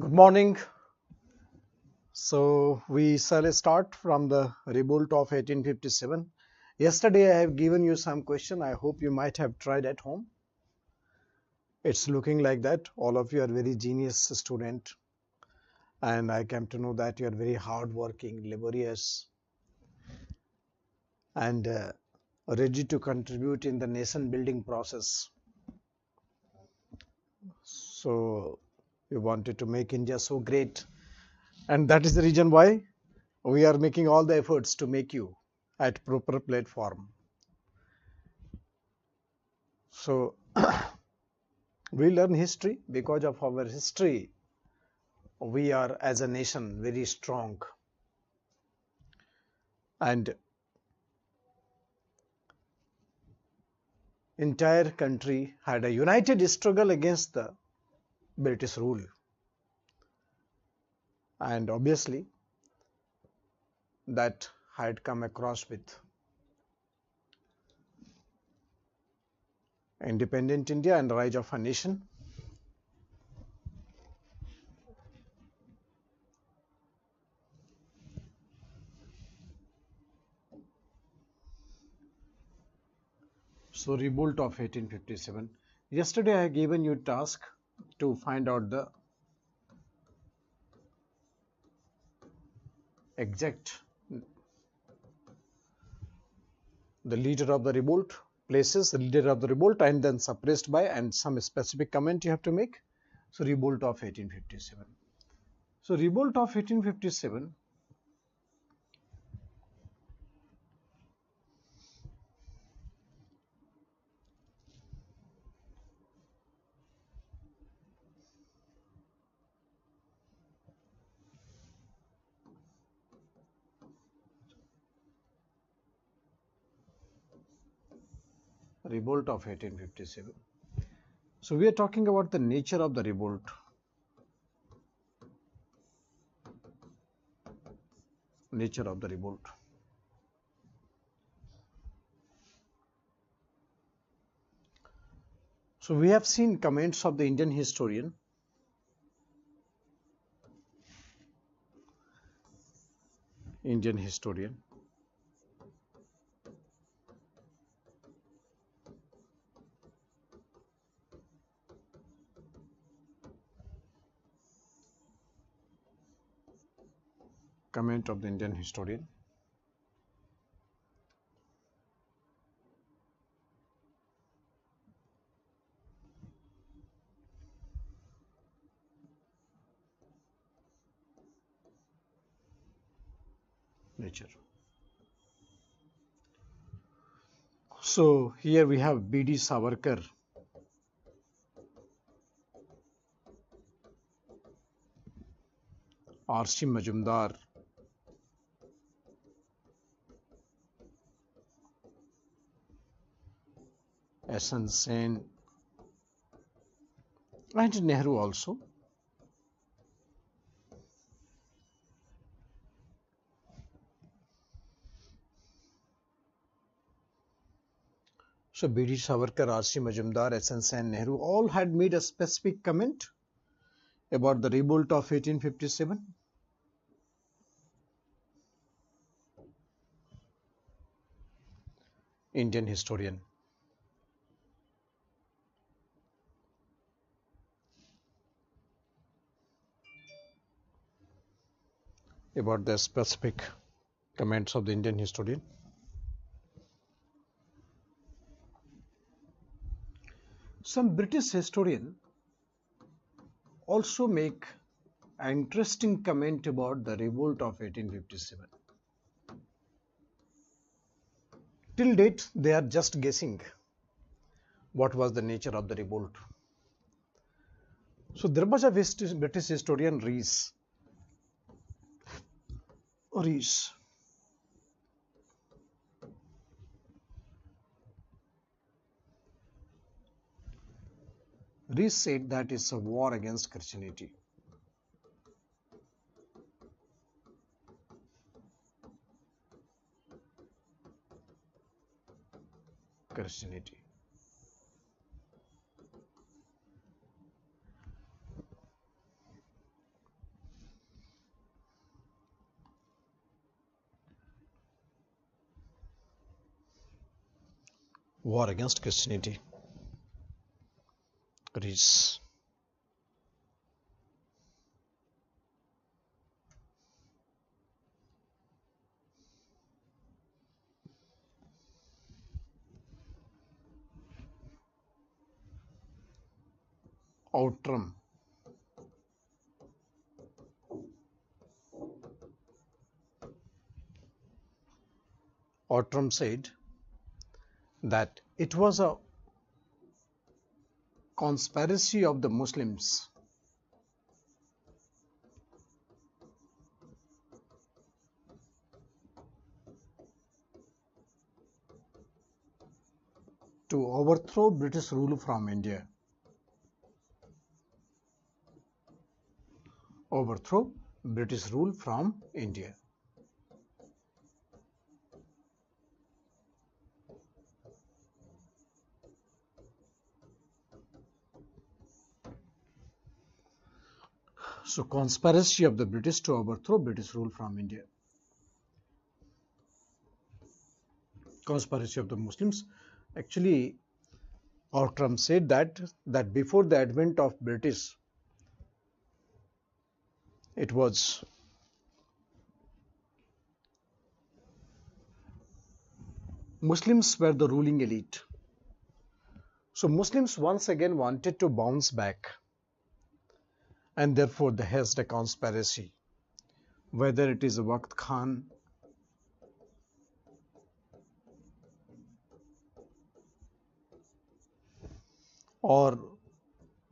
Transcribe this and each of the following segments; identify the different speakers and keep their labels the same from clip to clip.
Speaker 1: Good morning. So we shall start from the revolt of 1857. Yesterday I have given you some question. I hope you might have tried at home. It's looking like that. All of you are very genius student, and I came to know that you are very hardworking, laborious, and ready to contribute in the nation building process. So you wanted to make India so great, and that is the reason why we are making all the efforts to make you at proper platform. So we learn history. Because of our history we are as a nation very strong, and entire country had a united struggle against the British rule, and obviously that had come across with independent India and rise of a nation. So revolt of 1857. Yesterday I have given you task to find out the exact the leader of the revolt, places the leader of the revolt, and then suppressed by, and some specific comment you have to make. So revolt of 1857. So revolt of 1857 revolt of 1857. So we are talking about the nature of the revolt. Nature of the revolt. So we have seen comments of the Indian historian. Indian historian. Comment of the Indian historian. Nature. So here we have B.D. Savarkar. R.C. Majumdar. S.N. Sen. And Nehru also. So B.D. Savarkar, R.C. Majumdar, S.N. Sen, Nehru all had made a specific comment about the revolt of 1857. Indian historian. About the specific comments of the Indian historian. Some British historian also make an interesting comment about the revolt of 1857. Till date, they are just guessing what was the nature of the revolt. So there was a British historian Rees. Rees said that it's a war against Christianity. Christianity. War against Christianity. Greece. Outram. Outram said that it was a conspiracy of the Muslims to overthrow British rule from India. Overthrow British rule from India. So conspiracy of the British to overthrow British rule from India. Conspiracy of the Muslims. Actually, Outram said that before the advent of British, it was Muslims were the ruling elite. So Muslims once again wanted to bounce back, and therefore they hatched a conspiracy. Whether it is Waqt Khan, or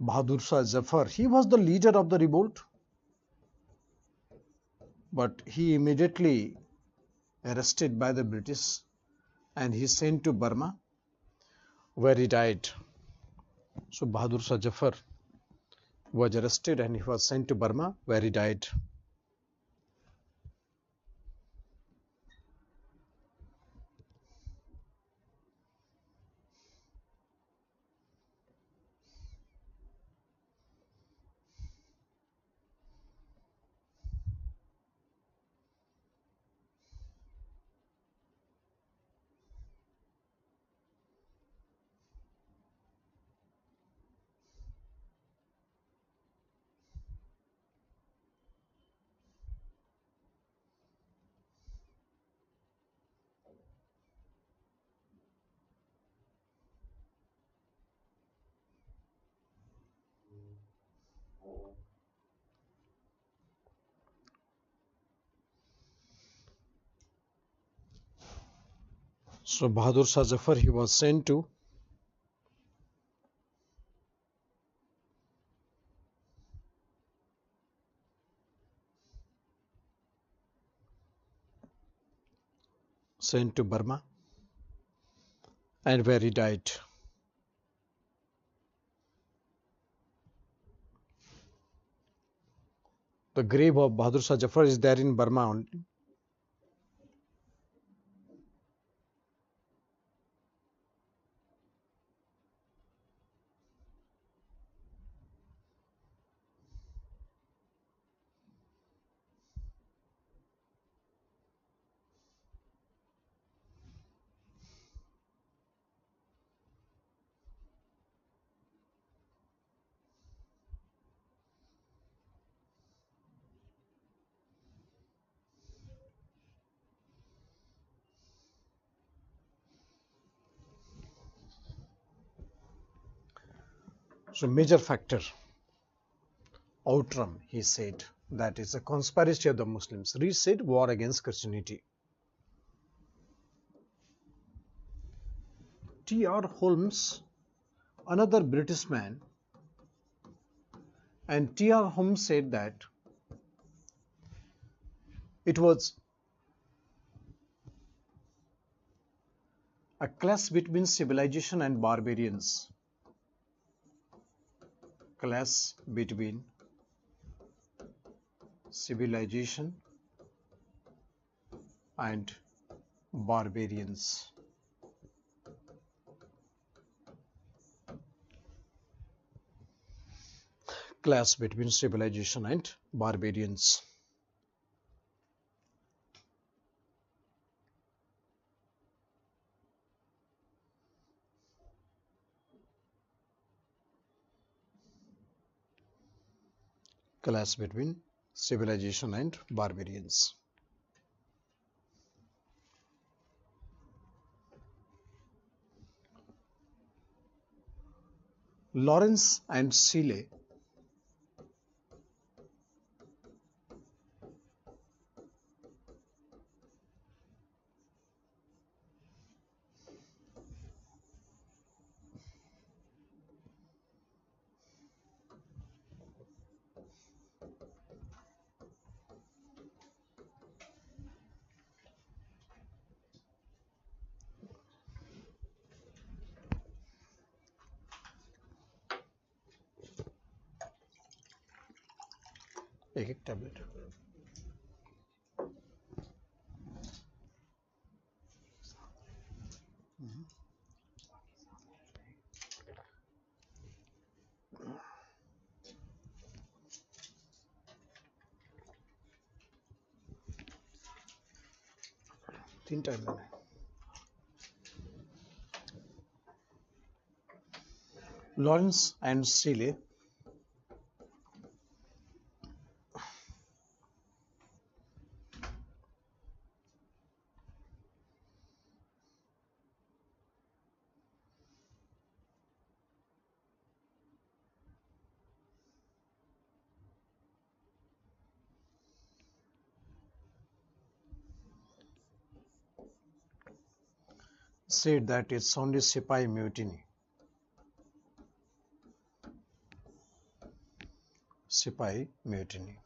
Speaker 1: Bahadur Shah Zafar, he was the leader of the revolt, but he immediately arrested by the British and he sent to Burma, where he died. So Bahadur Shah Zafar was arrested and he was sent to Burma, where he died. So Bahadur Shah Zafar, he was sent to Burma, and where he died. The grave of Bahadur Shah Zafar is there in Burma only. So major factor, Outram, he said, that is a conspiracy of the Muslims. Reed said war against Christianity. T.R. Holmes, another British man, and T.R. Holmes said that it was a clash between civilization and barbarians. Clash between civilization and barbarians. Clash between civilization and barbarians. clash between civilization and barbarians. Lawrence and Seeley एक tablet 3 tablet है Lawrence and Seeley said that it's only Sipahi mutiny. Sipahi mutiny.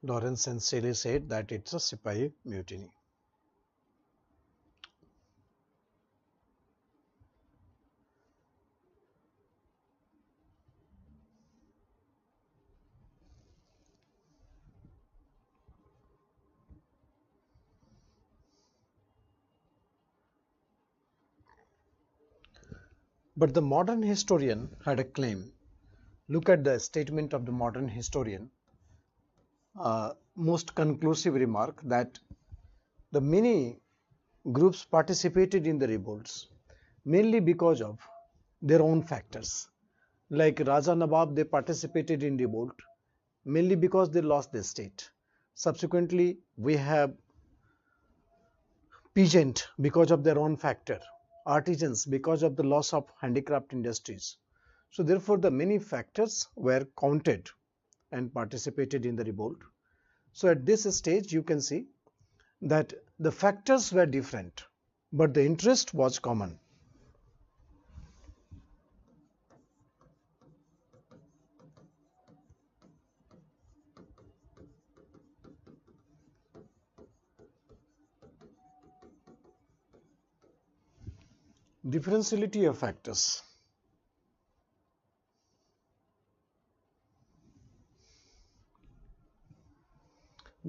Speaker 1: Lawrence and Seeley said that it's a Sipahi mutiny. But the modern historian had a claim. Look at the statement of the modern historian. Most conclusive remark that the many groups participated in the revolts mainly because of their own factors. Like Raja Nawab, they participated in revolt mainly because they lost their state. Subsequently, we have peasant because of their own factor, artisans because of the loss of handicraft industries. So therefore, the many factors were counted and participated in the revolt. So at this stage, you can see that the factors were different, but the interest was common. Differentiality of factors.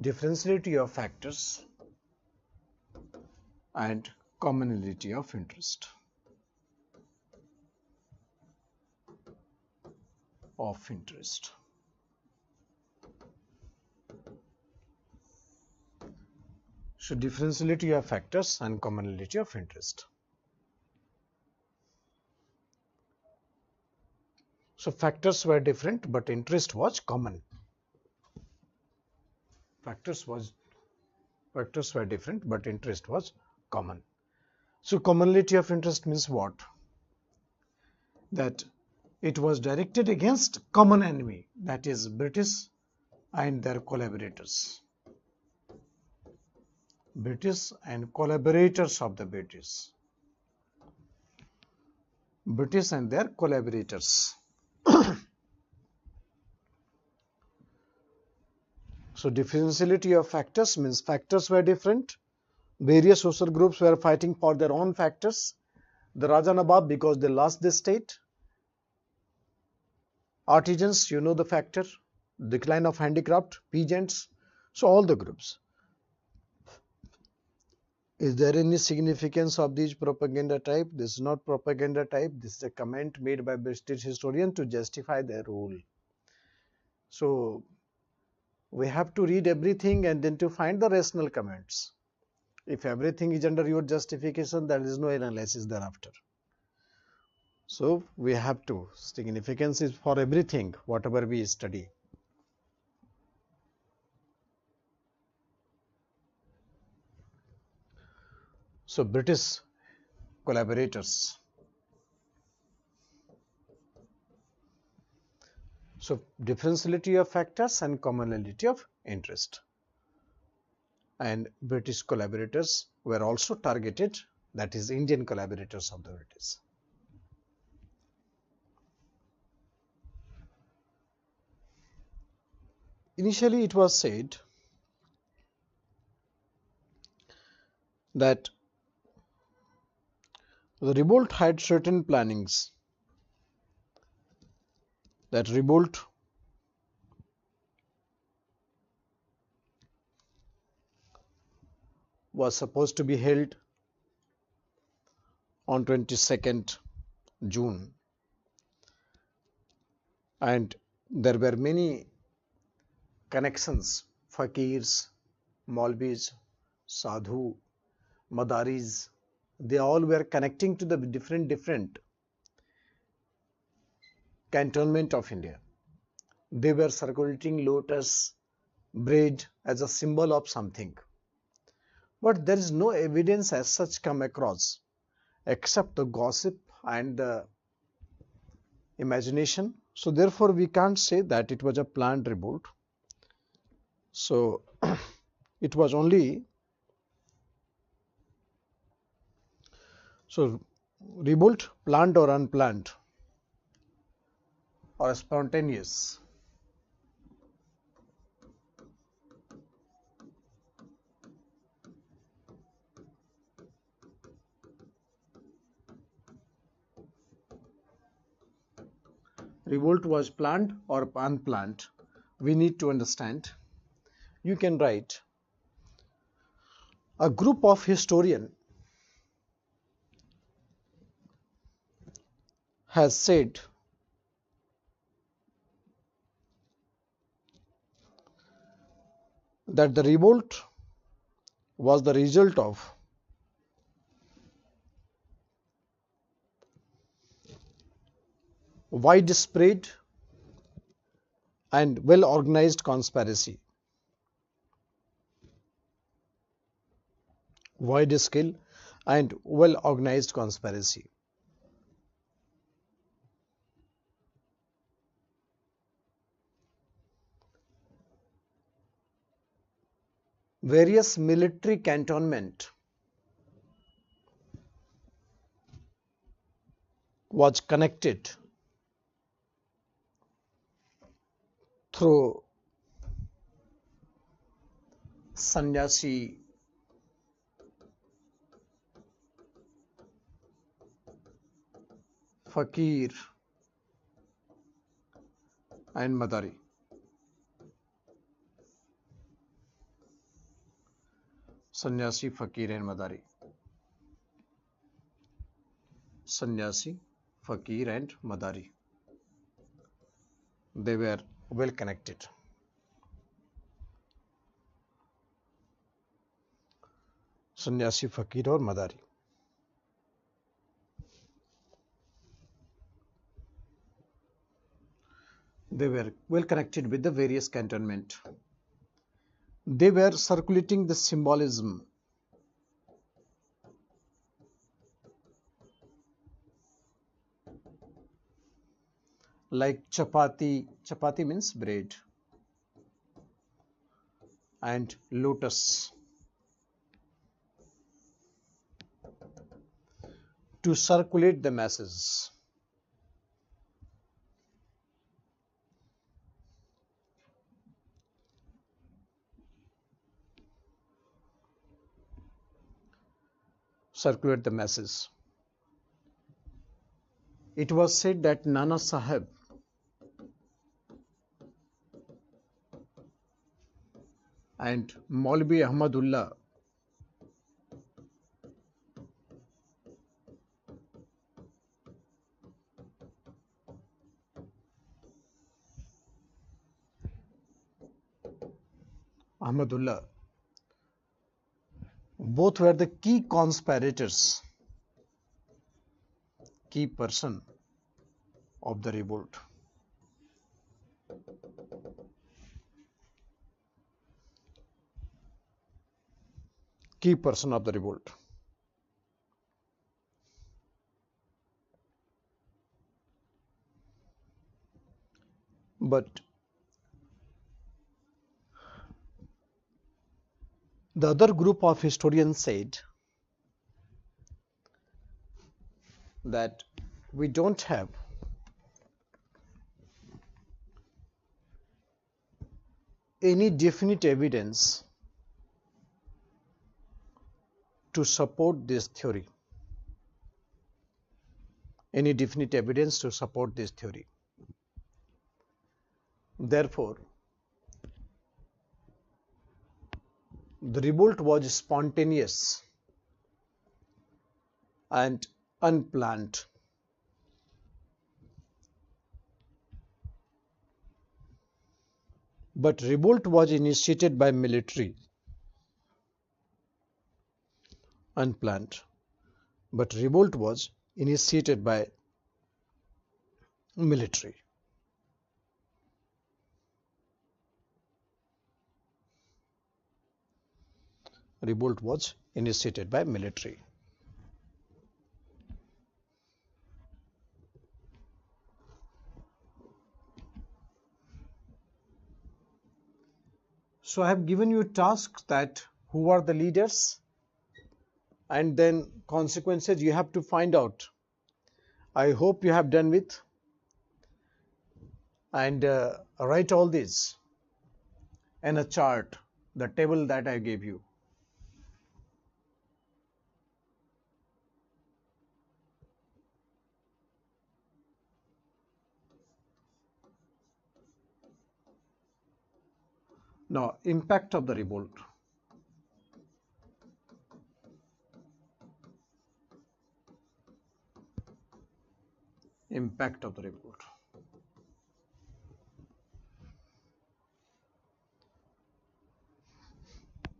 Speaker 1: Differentiality of factors and commonality of interest. So differentiality of factors and commonality of interest. So factors were different, but interest was common. Factors were different, but interest was common. So commonality of interest means what? That it was directed against common enemy, that is British and their collaborators. British and collaborators of the British. British and their collaborators. So differentiality of factors means factors were different. Various social groups were fighting for their own factors. The Raja Nawab because they lost the state. Artisans, you know the factor. Decline of handicraft, peasants. So all the groups. Is there any significance of these propaganda type? This is not propaganda type. This is a comment made by British historian to justify their rule. So we have to read everything and then to find the rational comments. If everything is under your justification, there is no analysis thereafter. So we have to, significance is for everything, whatever we study. So British collaborators. So differentiality of factors and commonality of interest. And British collaborators were also targeted, that is Indian collaborators of the British. Initially it was said that the revolt had certain plannings. That revolt was supposed to be held on 22nd June, and there were many connections, fakirs, Maulvis, Sadhu, Madaris, they all were connecting to the different cantonment of India. They were circulating lotus bread as a symbol of something. But there is no evidence as such come across except the gossip and the imagination. So therefore we can't say that it was a planned revolt. So it was only revolt planned or unplanned or spontaneous. Revolt was planned or unplanned, we need to understand. You can write, a group of historians has said that the revolt was the result of widespread and well organized conspiracy. Wide scale and well organized conspiracy. Various military cantonment was connected through sannyasi, fakir and madari. Sannyasi, fakir and madari. Sannyasi, fakir and madari. They were well connected. Sannyasi, fakir or madari. They were well connected with the various cantonment. They were circulating the symbolism like chapati, chapati means bread, and lotus to circulate the masses. Circulate the masses. It was said that Nana Sahib and Maulvi Ahmadullah both were the key conspirators, key person of the revolt. Key person of the revolt. But the other group of historians said that we don't have any definite evidence to support this theory. Any definite evidence to support this theory. Therefore, the revolt was spontaneous and unplanned. But revolt was initiated by military. Unplanned. But revolt was initiated by military. Revolt was initiated by military. So I have given you tasks that who are the leaders and then consequences you have to find out. I hope you have done with and write all these in a chart, the table that I gave you. Now, impact of the revolt. Impact of the revolt.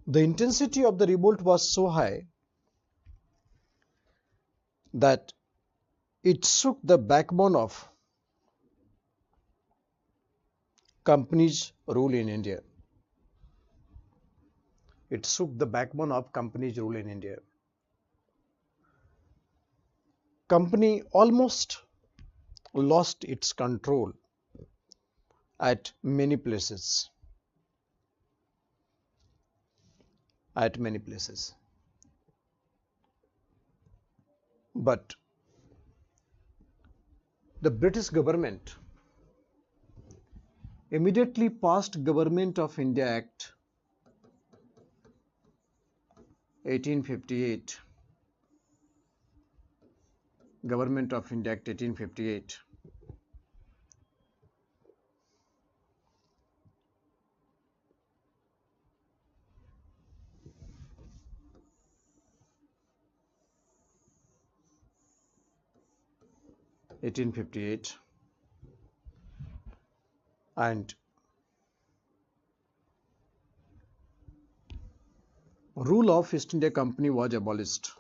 Speaker 1: The intensity of the revolt was so high that it shook the backbone of companies' rule in India. It shook the backbone of companies' rule in India. Company almost lost its control at many places. At many places. But the British government immediately passed Government of India Act 1858. Government of India Act 1858. And rule of East India Company was abolished.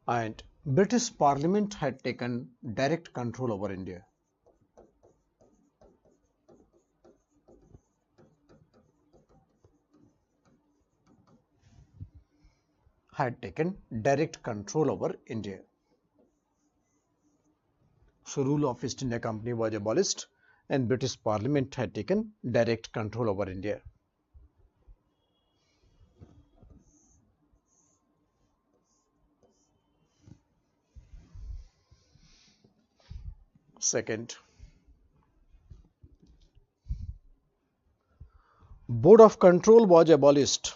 Speaker 1: And British Parliament had taken direct control over India. Had taken direct control over India. So rule of East India Company was abolished and British Parliament had taken direct control over India. Second, Board of Control was abolished.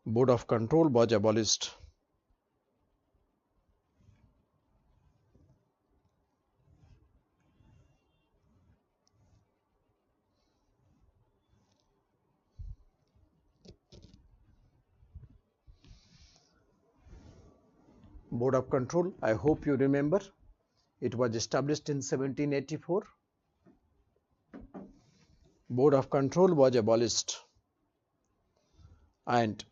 Speaker 1: Board of Control was abolished. Board of Control, I hope you remember, it was established in 1784 Board of Control was abolished, and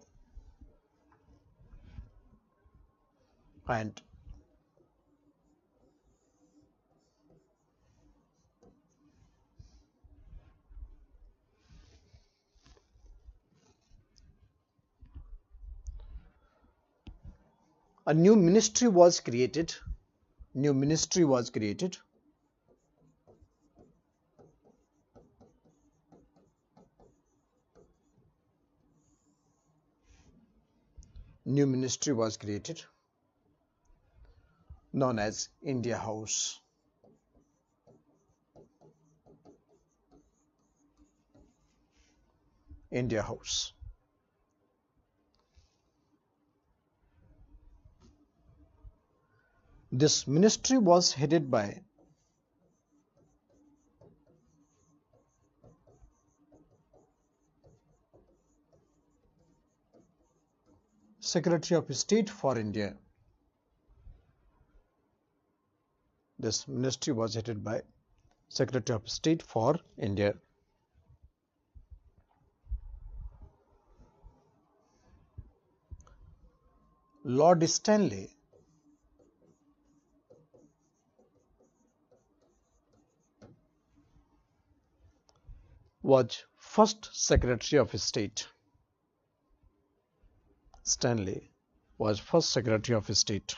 Speaker 1: a new ministry was created. New ministry was created. New ministry was created, known as India House. India House. This ministry was headed by Secretary of State for India. This ministry was headed by Secretary of State for India. Lord Stanley was first Secretary of State. Stanley was first Secretary of State.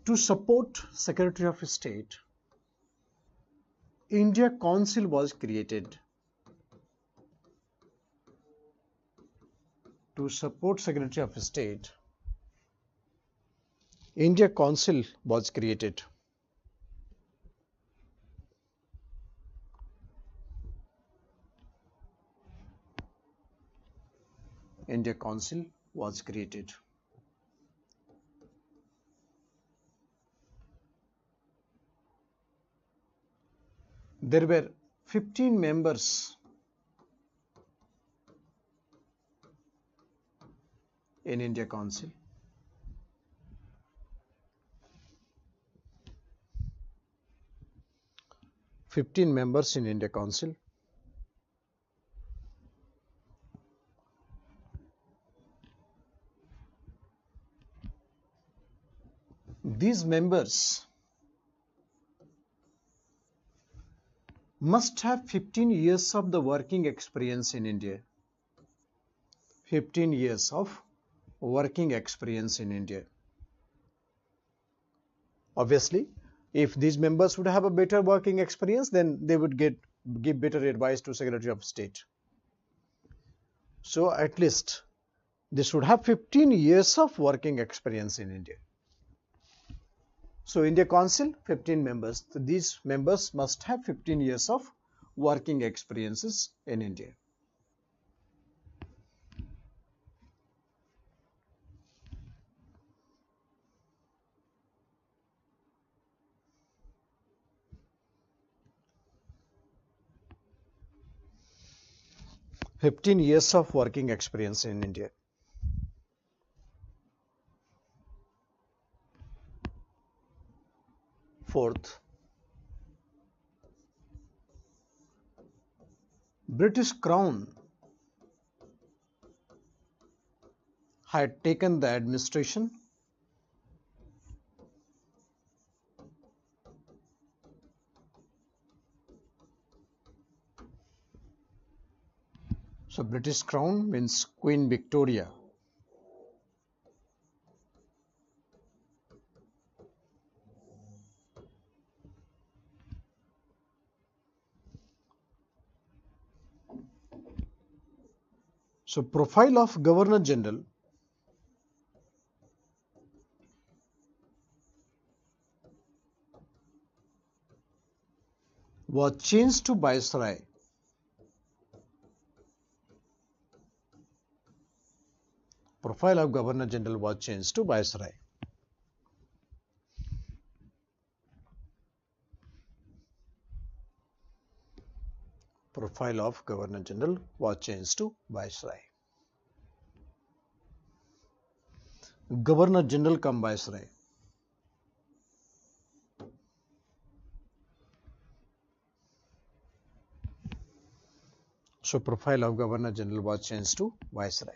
Speaker 1: To support Secretary of State, India Council was created. To support Secretary of State, India Council was created. India Council was created. There were 15 members in India Council. Members in India Council. These members must have 15 years of the working experience in India. 15 years of working experience in India. Obviously, if these members would have a better working experience, then they would give better advice to Secretary of State. So at least they should have 15 years of working experience in India. So India Council, 15 members. So these members must have 15 years of working experiences in India. "15 years of working experience in India." Fourth, British Crown had taken the administration So British Crown means Queen Victoria. So profile of Governor General was changed to Viceroy. Profile of Governor General was changed to Viceroy. Profile of Governor General was changed to Viceroy. Governor General cum Viceroy. So profile of Governor General was changed to Viceroy.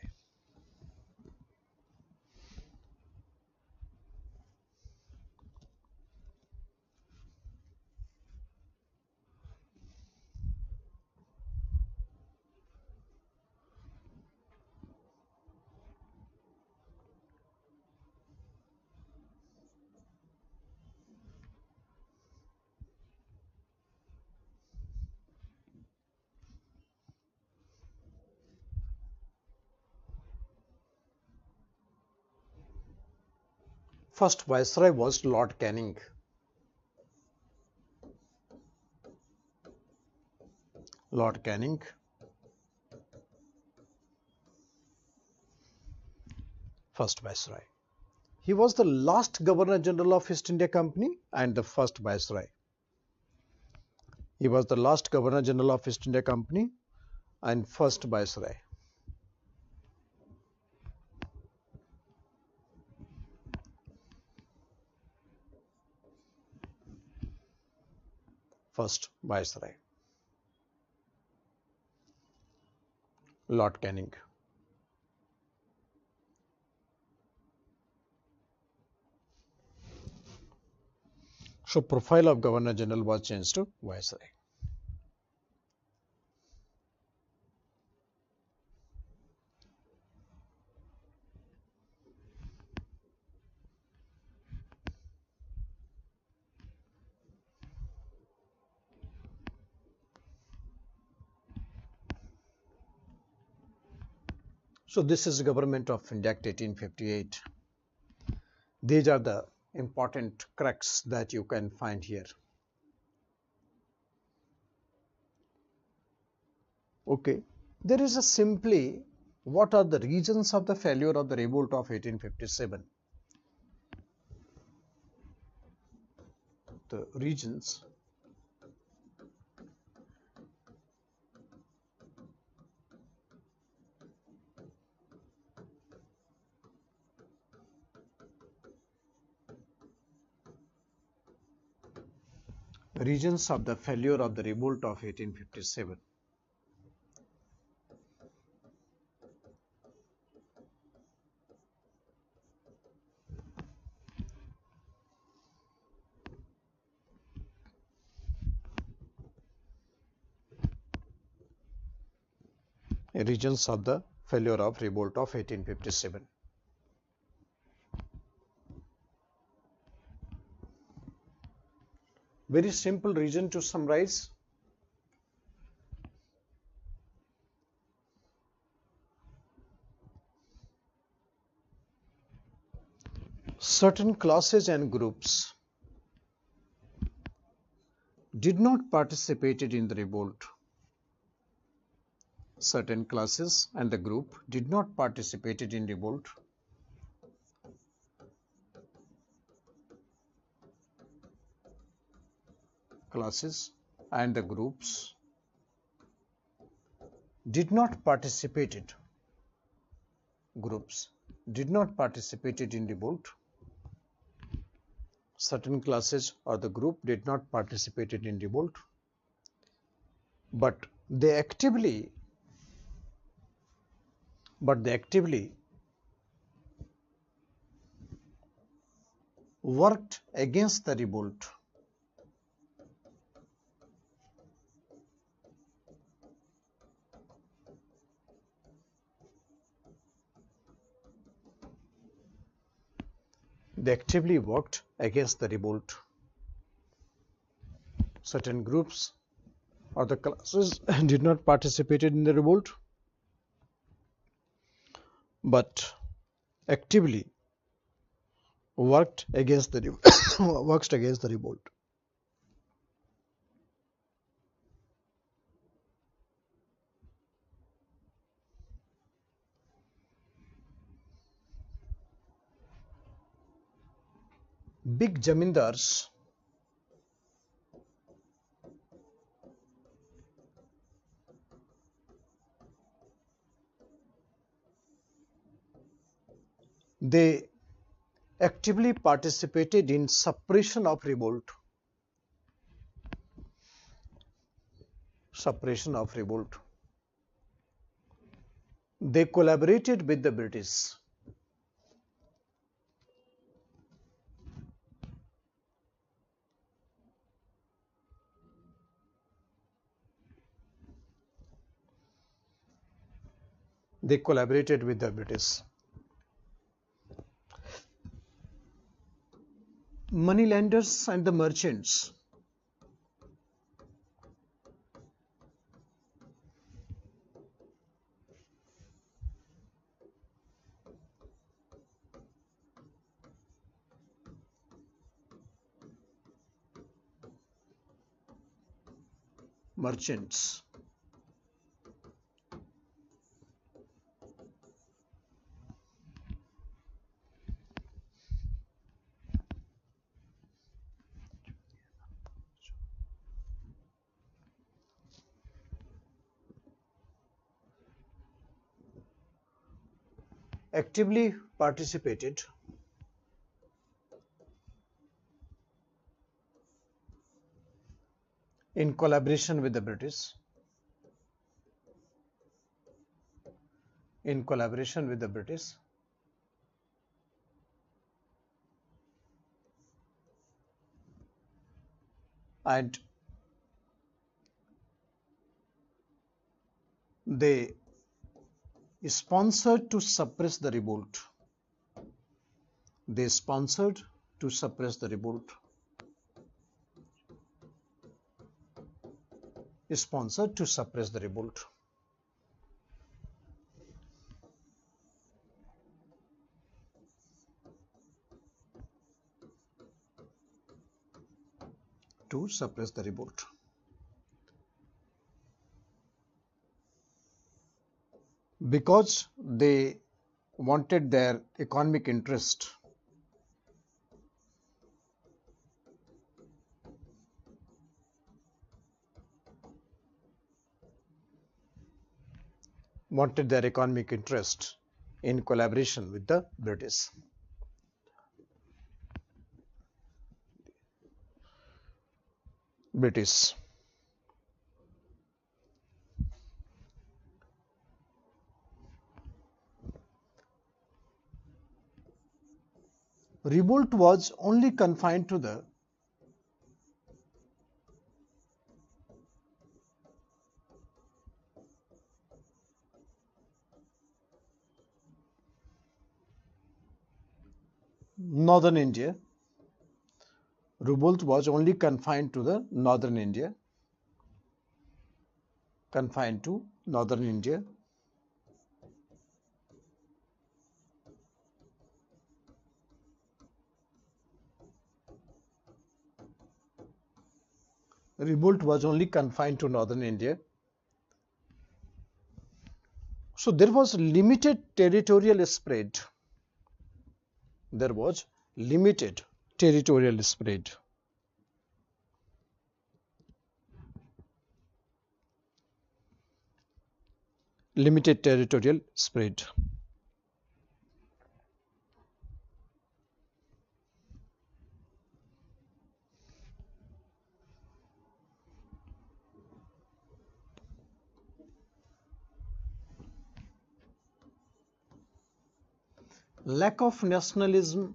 Speaker 1: First Viceroy was Lord Canning. Lord Canning. First Viceroy. He was the last Governor General of East India Company and the first Viceroy. He was the last Governor General of East India Company and first Viceroy. First Viceroy. Lord Canning. So profile of Governor General was changed to Viceroy. So this is the Government of India Act 1858. These are the important crux that you can find here. Okay, there is a simply what are the reasons of the failure of the revolt of 1857? The regions of the failure of the revolt of 1857. Regions of the failure of revolt of 1857. Very simple reason to summarize. Certain classes and groups did not participate in the revolt. Certain classes and the group did not participate in revolt. Classes and the groups did not participated. Groups did not participated in revolt. Certain classes or the group did not participated in revolt, but they actively worked against the revolt. They actively worked against the revolt. Certain groups or the classes did not participate in the revolt, but actively worked against the revolt. Big zamindars they actively participated in suppression of revolt. Suppression of revolt. They collaborated with the British. They collaborated with the British. Moneylenders and the merchants. Merchants. Actively participated in collaboration with the British. In collaboration with the British. And they sponsored to suppress the revolt. They sponsored to suppress the revolt. Sponsored to suppress the revolt. To suppress the revolt. Because they wanted their economic interest. Wanted their economic interest in collaboration with the British. British. Revolt was only confined to the northern India. Revolt was only confined to the northern India. Confined to northern India. Revolt was only confined to northern India. So there was limited territorial spread. There was limited territorial spread. Limited territorial spread. Lack of nationalism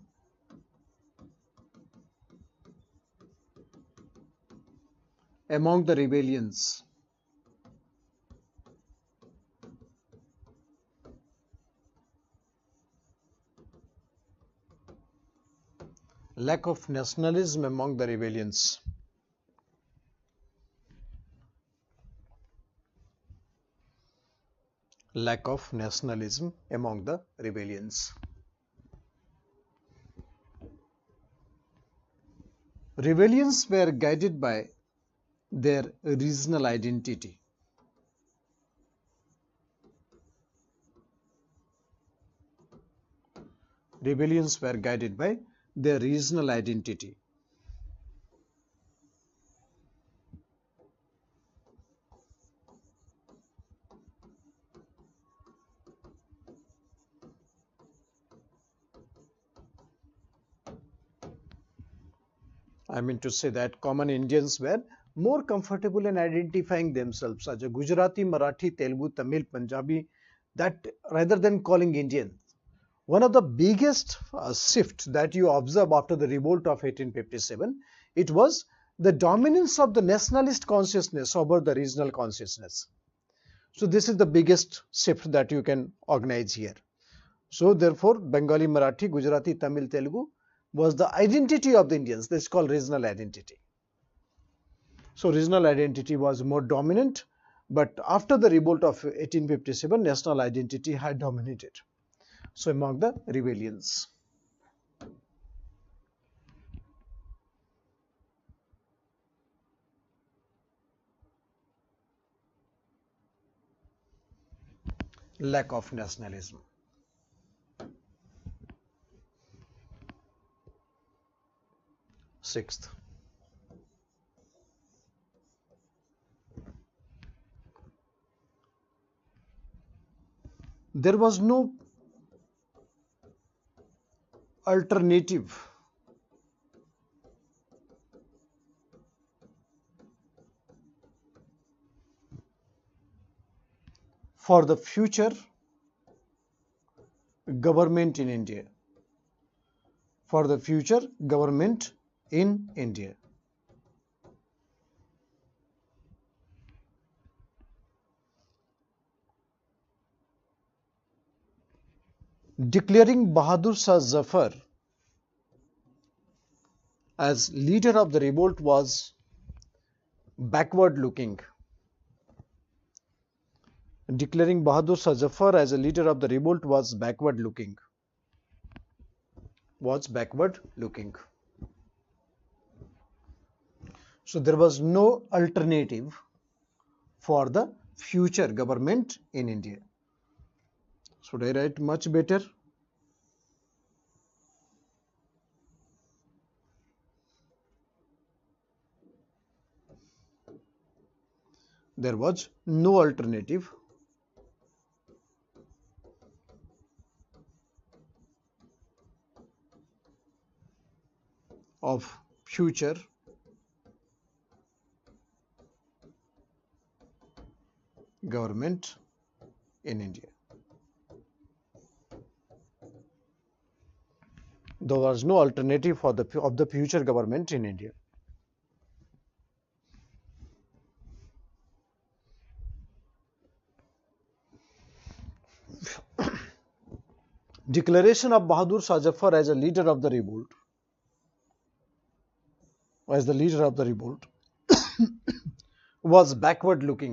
Speaker 1: among the rebellions. Lack of nationalism among the rebellions. Lack of nationalism among the rebellions. Rebellions were guided by their regional identity. Rebellions were guided by their regional identity. I mean to say that common Indians were more comfortable in identifying themselves as a Gujarati, Marathi, Telugu, Tamil, Punjabi, that rather than calling Indian. One of the biggest shifts that you observe after the revolt of 1857, it was the dominance of the nationalist consciousness over the regional consciousness. So this is the biggest shift that you can organize here. So therefore, Bengali, Marathi, Gujarati, Tamil, Telugu was the identity of the Indians. This is called regional identity. So regional identity was more dominant, but after the revolt of 1857, national identity had dominated. So among the rebellions. Lack of nationalism. Sixth, there was no alternative for the future government in India. For the future government in India. Declaring Bahadur Shah Zafar as leader of the revolt was backward looking. Declaring Bahadur Shah Zafar as a leader of the revolt was backward looking. So there was no alternative for the future government in India. Should I write much better? There was no alternative of future government in India. There was no alternative for the future government in India. Declaration of Bahadur Shah Zafar as a leader of the revolt, was backward looking.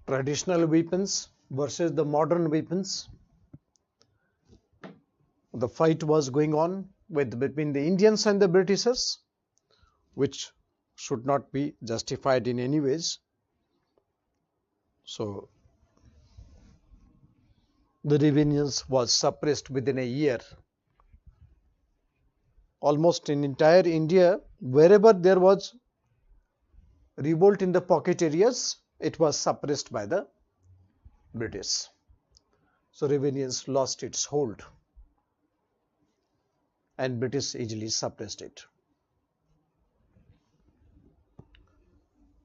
Speaker 1: Traditional weapons versus the modern weapons. The fight was going on between the Indians and the Britishers, which should not be justified in any ways. So the rebellions was suppressed within a year. Almost in entire India, wherever there was revolt in the pocket areas, it was suppressed by the British. So rebellions lost its hold and British easily suppressed it.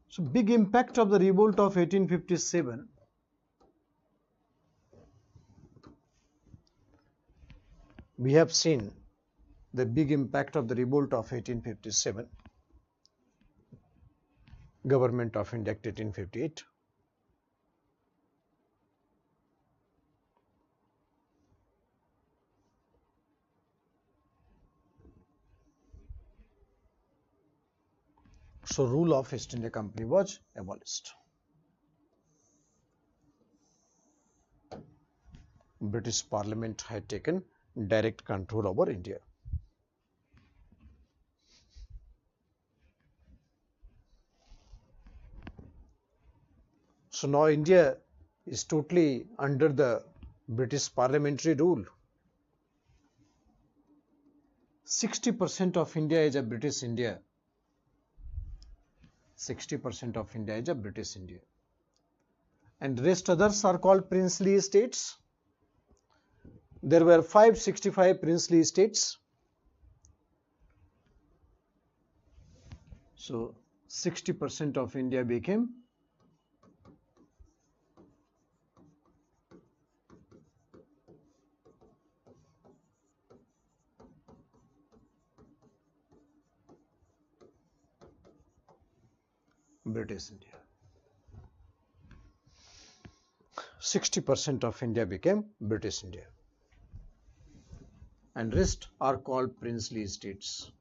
Speaker 1: So big impact of the revolt of 1857. We have seen the big impact of the revolt of 1857, Government of India Act 1858. So rule of East India Company was abolished. British Parliament had taken direct control over India. So now India is totally under the British parliamentary rule. 60% of India is a British India. 60% of India is a British India. And rest others are called princely states. There were 565 princely states. So 60% of India became British India. 60% of India became British India. And rest are called princely states.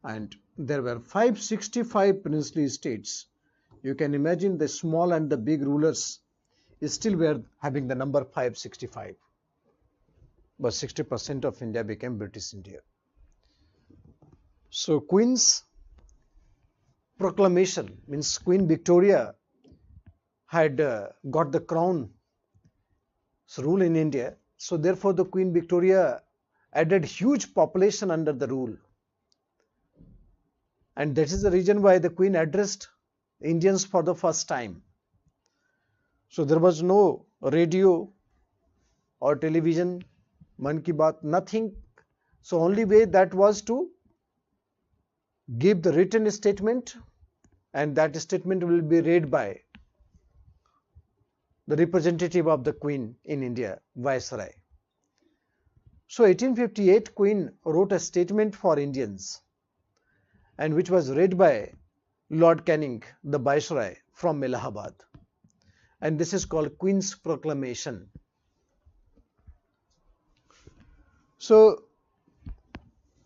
Speaker 1: And there were 565 princely states. You can imagine the small and the big rulers still were having the number 565. But 60% of India became British India. So Queen's proclamation means Queen Victoria had got the crown rule in India. So therefore the Queen Victoria added huge population under the rule. And that is the reason why the Queen addressed Indians for the first time. So there was no radio or television, Man Ki Baat, nothing. So only way that was to give the written statement, and that statement will be read by the representative of the Queen in India, Viceroy. So 1858 Queen wrote a statement for Indians, and which was read by Lord Canning, the Viceroy from Allahabad. And this is called Queen's Proclamation. So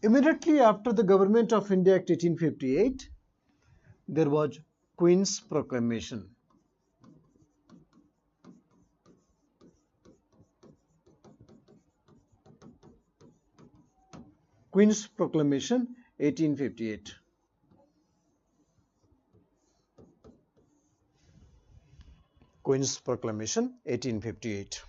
Speaker 1: immediately after the Government of India Act 1858, there was Queen's Proclamation. Queen's Proclamation 1858. Queen's Proclamation 1858.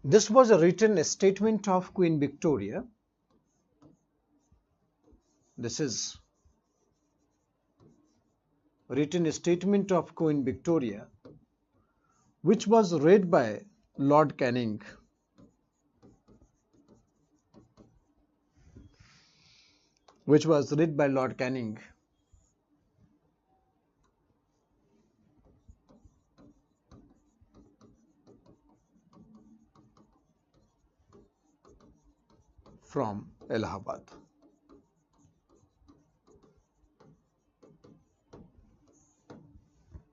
Speaker 1: This was a written statement of Queen Victoria. This is written statement of Queen Victoria, which was read by Lord Canning. Which was read by Lord Canning. From Allahabad.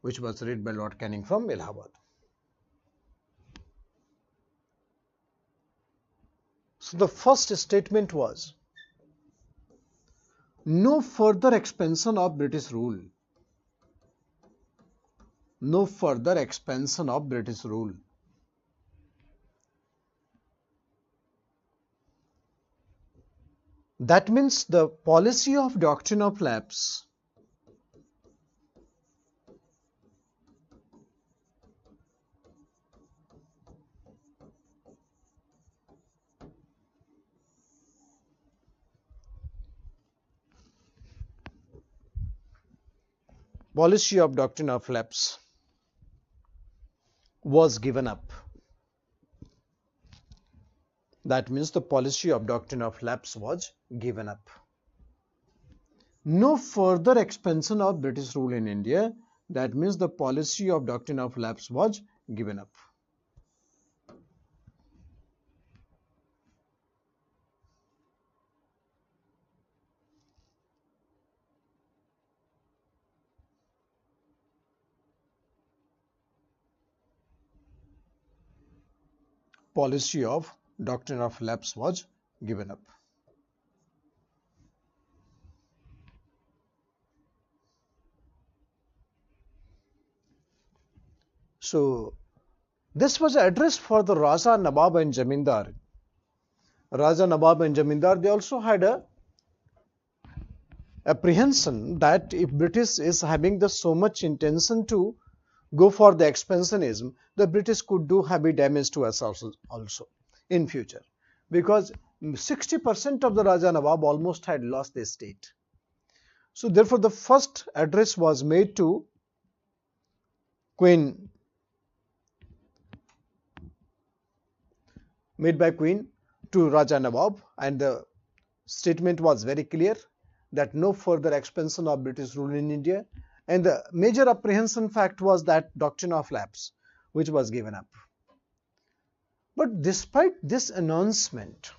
Speaker 1: Which was read by Lord Canning from Allahabad. So the first statement was, no further expansion of British rule. No further expansion of British rule. That means the policy of doctrine of lapse was given up. That means the policy of doctrine of lapse was given up. No further expansion of British rule in India. That means the policy of doctrine of lapse was given up. policy of doctrine of lapse was given up. So this was addressed for the Raja, Nawab and Jamindar. Raja, Nawab and Jamindar, they also had a apprehension that if British is having the so much intention to go for the expansionism, the British could do heavy damage to us also in future, because 60% of the Raja Nawab almost had lost their state. So therefore the first address was made to Queen, made by Queen to Raja Nawab, and the statement was very clear that no further expansion of British rule in India, and the major apprehension fact was that doctrine of lapse, which was given up. But despite this announcement,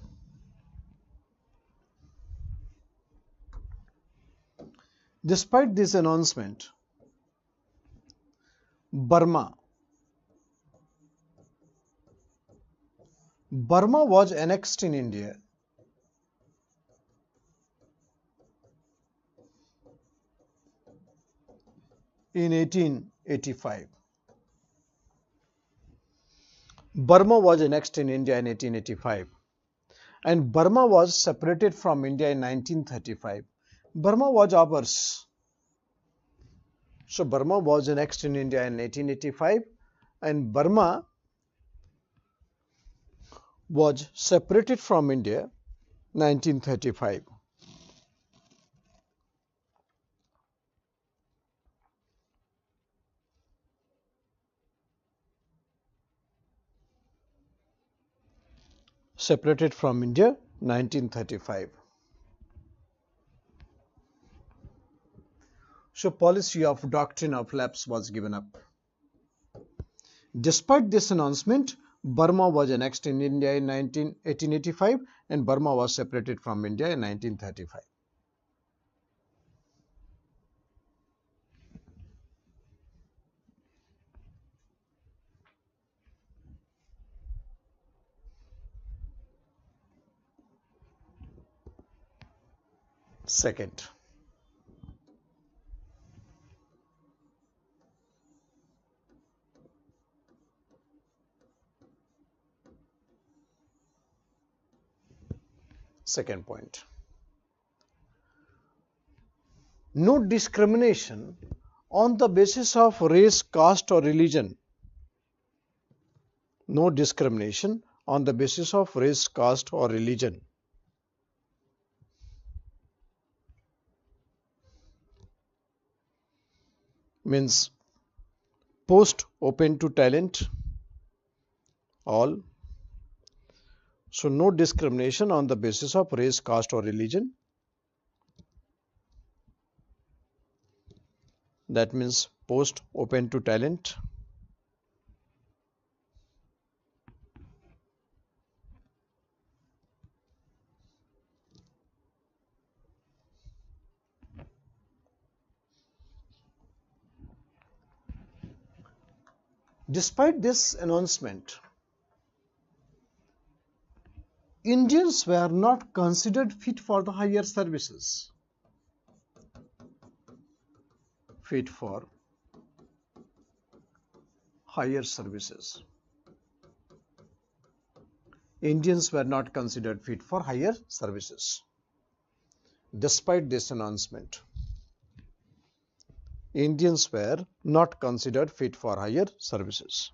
Speaker 1: Burma was annexed in India in 1885. Burma was annexed in India in 1885, and Burma was separated from India in 1935. Burma was ours. So Burma was annexed in India in 1885, and Burma was separated from India 1935. Separated from India 1935. So policy of doctrine of lapse was given up. Despite this announcement, Burma was annexed in India in 1885, and Burma was separated from India in 1935. Second, point. No discrimination on the basis of race, caste or religion. No discrimination on the basis of race, caste or religion. Means post open to talent, all. So no discrimination on the basis of race, caste or religion. That means post open to talent. Despite this announcement, Indians were not considered fit for the higher services. Fit for higher services. Indians were not considered fit for higher services. Despite this announcement, Indians were not considered fit for higher services.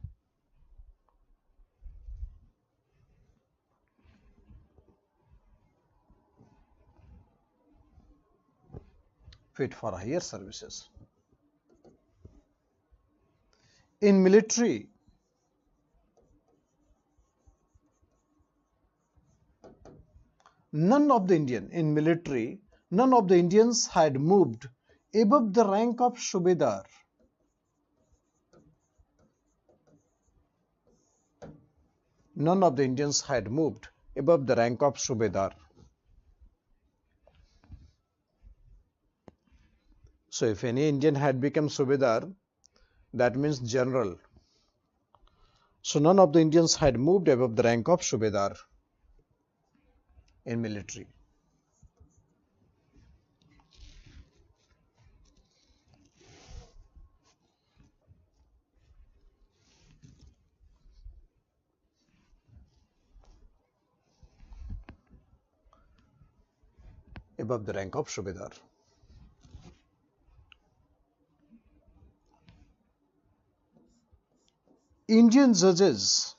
Speaker 1: Fit for higher services. In military, none of the Indians had moved above the rank of Subedar. None of the Indians had moved above the rank of Subedar. So if any Indian had become Subedar, that means general. So none of the Indians had moved above the rank of Subedar in military. Above the rank of Subedar. Indian judges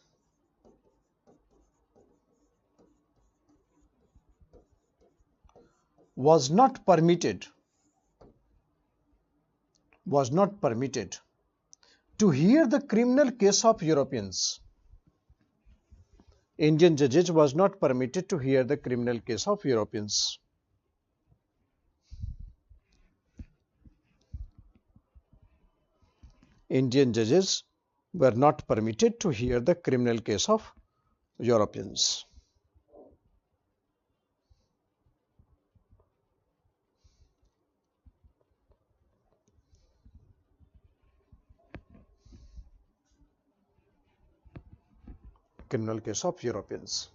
Speaker 1: was not permitted to hear the criminal case of Europeans. Indian judges was not permitted to hear the criminal case of Europeans. Indian judges were not permitted to hear the criminal case of Europeans. Criminal case of Europeans.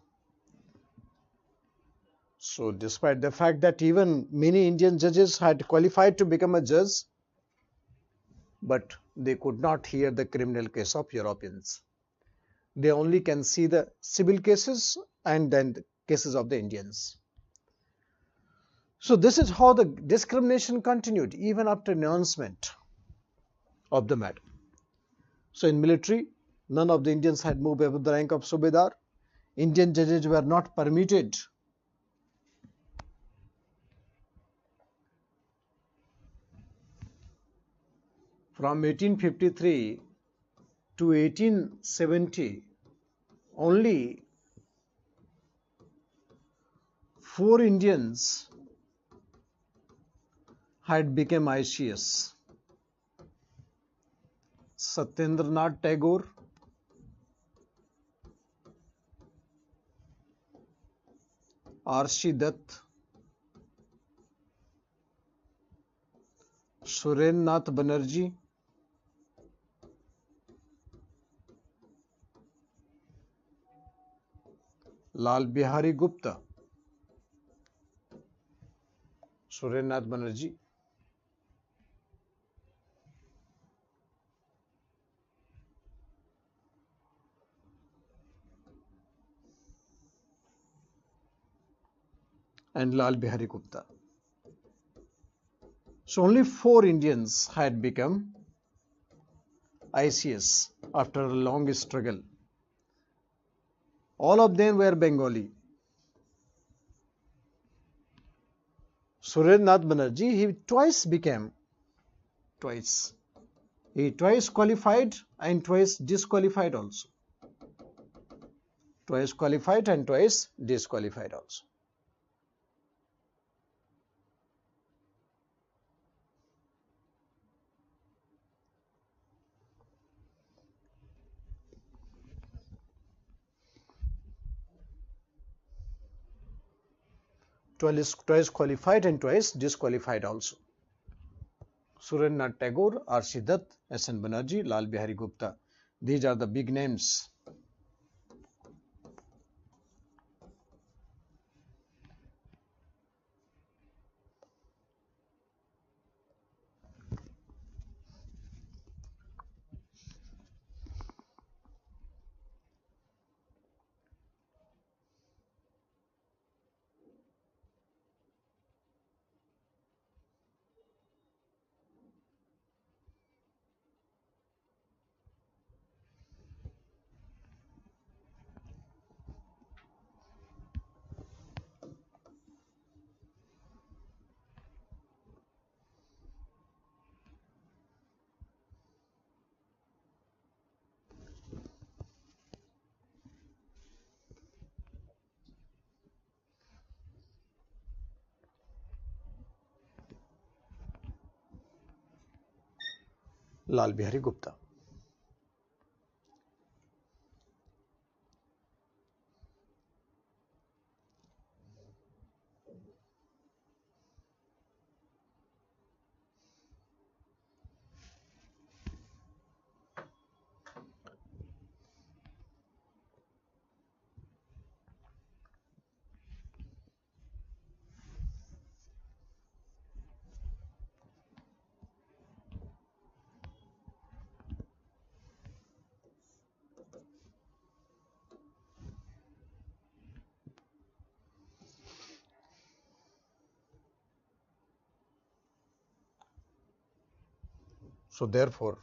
Speaker 1: So despite the fact that even many Indian judges had qualified to become a judge, but they could not hear the criminal case of Europeans. They only can see the civil cases and then the cases of the Indians. So this is how the discrimination continued even after announcement of the matter. So in military, none of the Indians had moved above the rank of Subedar. Indian judges were not permitted from 1853 to 1870. Only 4 Indians had become ICS. Satyendranath Tagore, R.C. Dutt, Surendranath Banerjee, Lal Bihari Gupta, Surendranath Banerjee, and Lal Bihari Gupta. So only 4 Indians had become ICS after a long struggle. All of them were Bengali. Surendranath Banerjee, he twice became, twice. He twice qualified and twice disqualified also. Twice qualified and twice disqualified also. Twice qualified and twice disqualified also. Surendranath Tagore, R.C. Dutt, S.N. Banerjee, Lal Bihari Gupta. These are the big names. Lal Bihari Gupta. So therefore,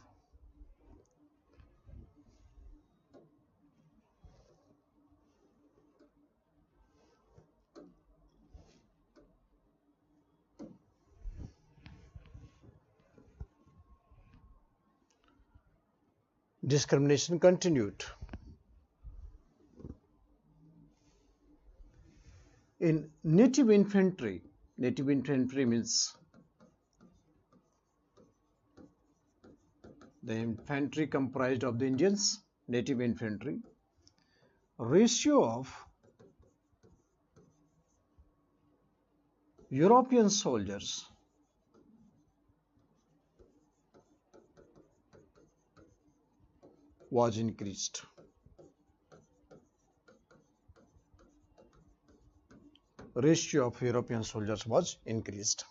Speaker 1: discrimination continued. In native infantry means the infantry comprised of the Indians, native infantry, ratio of European soldiers was increased. Ratio of European soldiers was increased.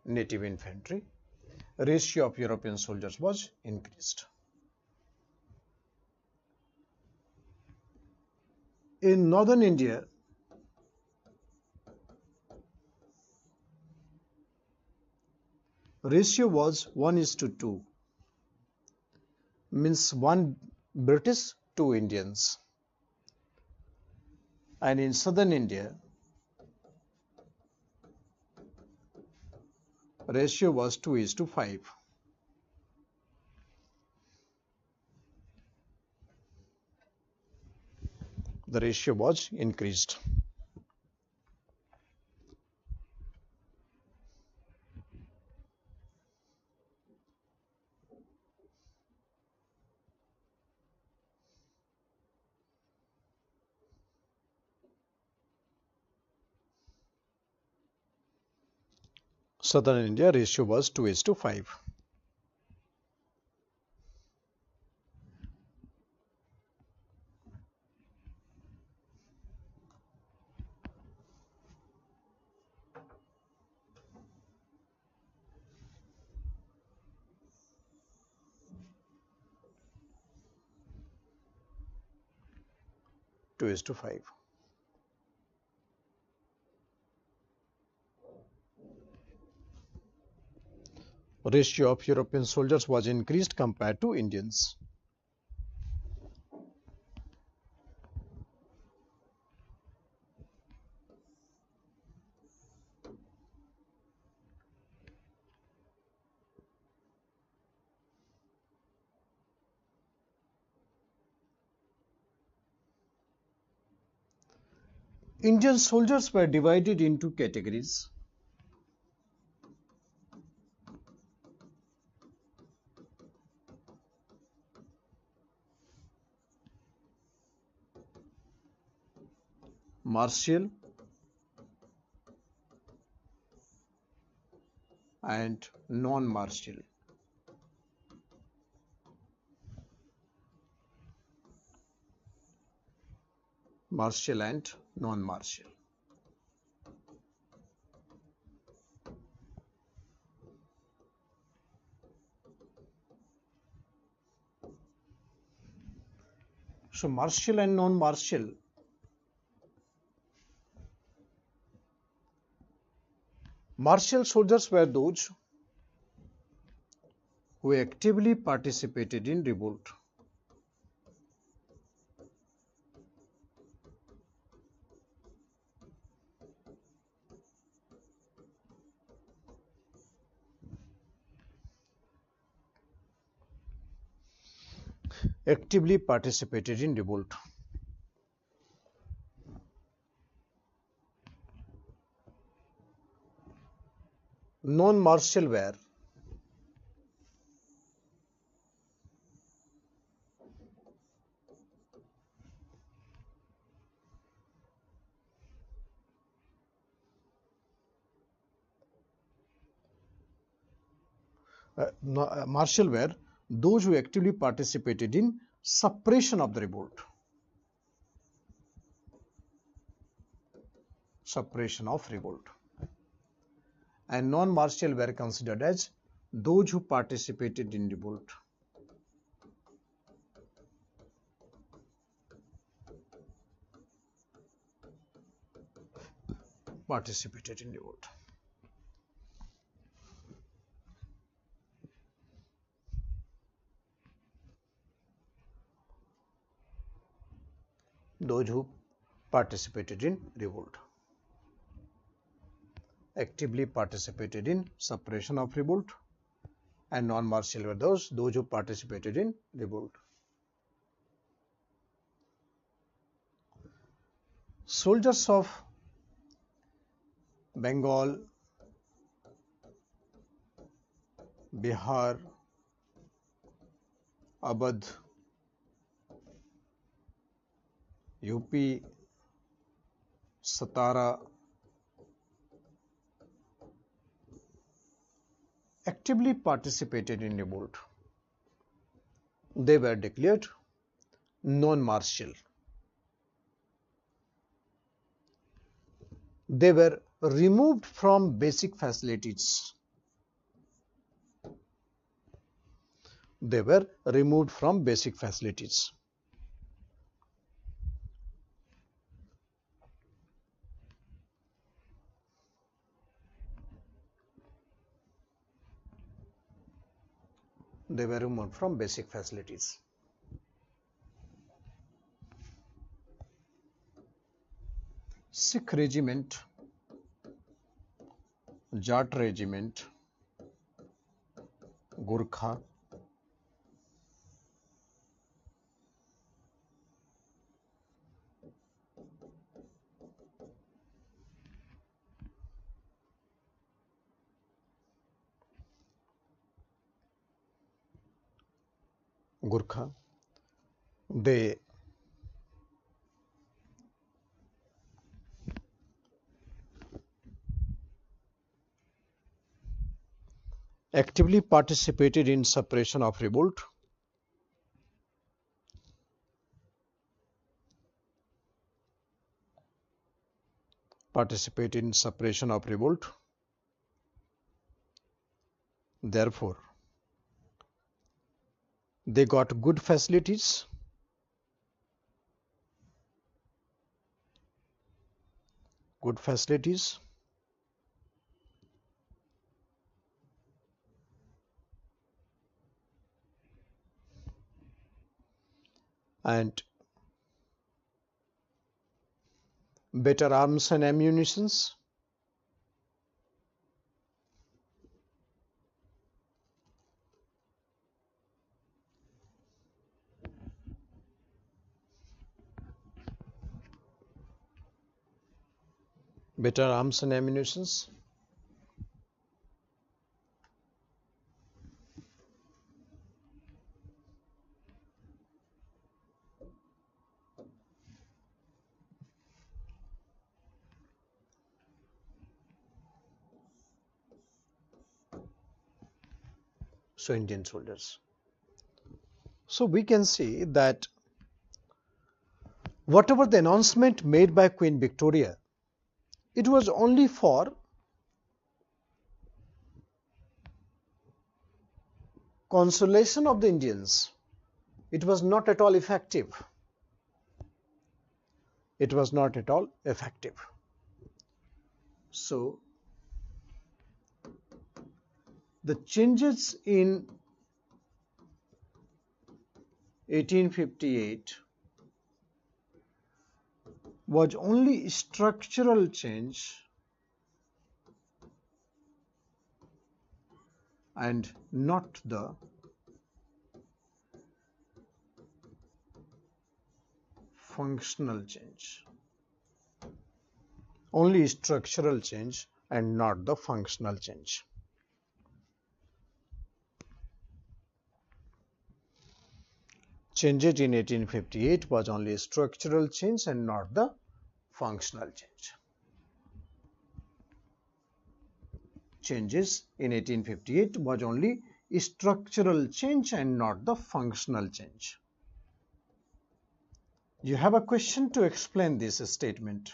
Speaker 1: Native infantry, ratio of European soldiers was increased. In northern India, ratio was 1:2, means 1 British, 2 Indians. And in southern India, ratio was 2:5. The ratio was increased. Southern India ratio was 2:5. Ratio of European soldiers was increased compared to Indians. Indian soldiers were divided into categories. Martial and non-martial. Martial and non-martial. So martial and non-martial. Martial soldiers were those who actively participated in revolt. Actively participated in revolt. Non-martial were martial were those who actively participated in suppression of the revolt. Suppression of revolt. And non-martial were considered as those who participated in revolt. participated in revolt. Those who participated in revolt. Actively participated in suppression of revolt, and non-martial were those who participated in revolt. Soldiers of Bengal, Bihar, Awadh, UP, Satara actively participated in revolt. They were declared non-martial. They were removed from basic facilities. They were removed from basic facilities. They were removed from basic facilities. Sikh regiment, Jat regiment, Gurkha, they actively participated in suppression of revolt. Participated in suppression of revolt. Therefore, they got good facilities. Good facilities. And better arms and ammunitions. Better arms and ammunitions. So Indian soldiers. So we can see that whatever the announcement made by Queen Victoria, it was only for consolation of the Indians. It was not at all effective. It was not at all effective. So the changes in 1858 was only structural change and not the functional change. Only structural change and not the functional change. Changes in 1858 was only structural change and not the functional change. Changes in 1858 was only structural change and not the functional change. You have a question to explain this statement.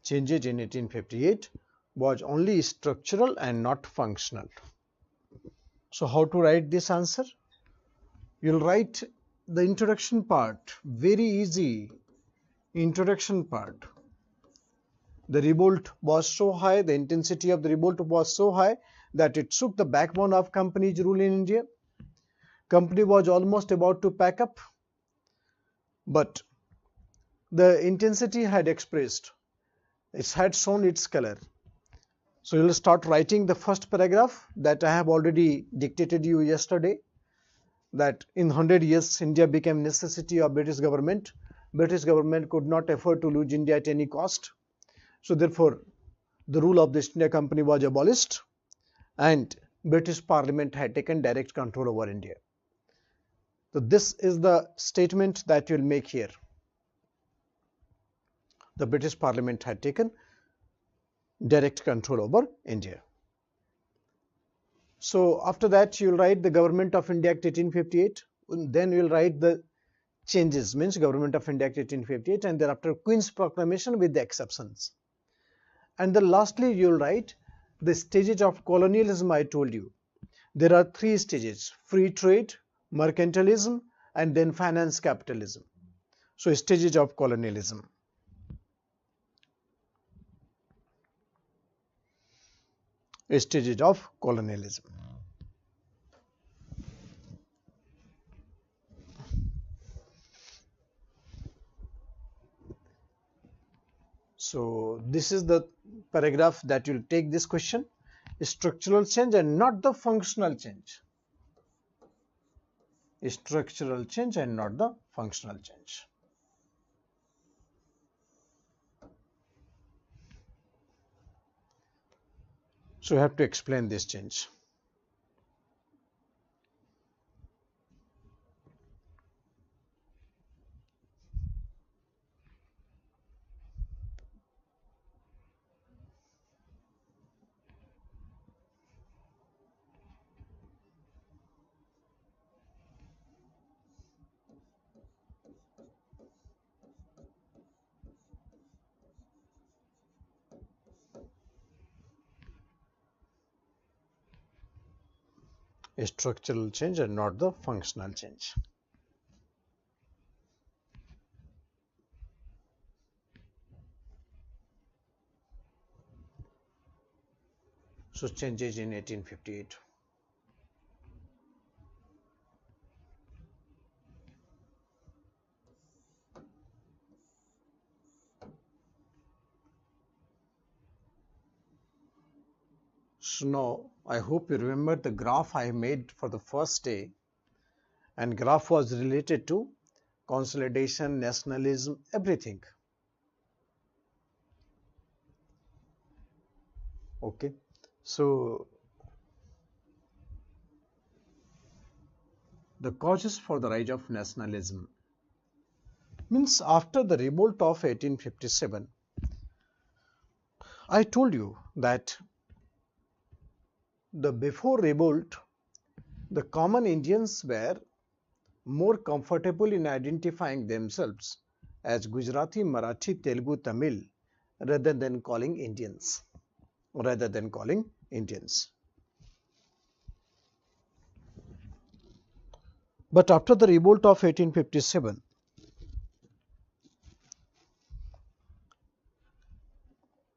Speaker 1: Changes in 1858 was only structural and not functional. So how to write this answer? You'll write the introduction part, very easy introduction part. The revolt was so high, the intensity of the revolt was so high that it shook the backbone of company's rule in India. Company was almost about to pack up, but the intensity had expressed, it had shown its color. So you will start writing the first paragraph that I have already dictated you yesterday, that in 100 years India became necessity of British government. British government could not afford to lose India at any cost. So therefore the rule of the East India Company was abolished and British Parliament had taken direct control over India. So this is the statement that you will make here. The British Parliament had taken direct control over India. So after that you will write the Government of India Act 1858, then you will write the changes, means Government of India Act 1858, and thereafter Queen's Proclamation with the exceptions. And then lastly you will write the stages of colonialism. I told you there are three stages: free trade, mercantilism, and then finance capitalism. So stages of colonialism. Stages of colonialism. So this is the paragraph that will take this question: structural change and not the functional change. Structural change and not the functional change. So you have to explain this change. Structural change and not the functional change. So changes in 1858. So now I hope you remember the graph I made for the first day, and graph was related to consolidation, nationalism, everything. Okay, so the causes for the rise of nationalism means after the revolt of 1857, I told you that the before revolt the common Indians were more comfortable in identifying themselves as Gujarati, Marathi, Telugu, Tamil rather than calling Indians. But after the revolt of 1857,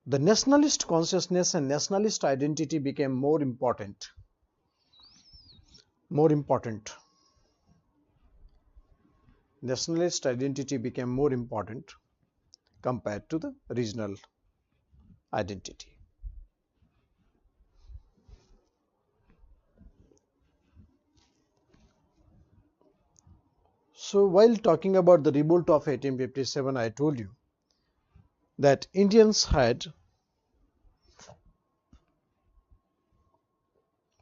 Speaker 1: the nationalist consciousness and nationalist identity became more important. Nationalist identity became more important compared to the regional identity. So while talking about the revolt of 1857, I told you that Indians had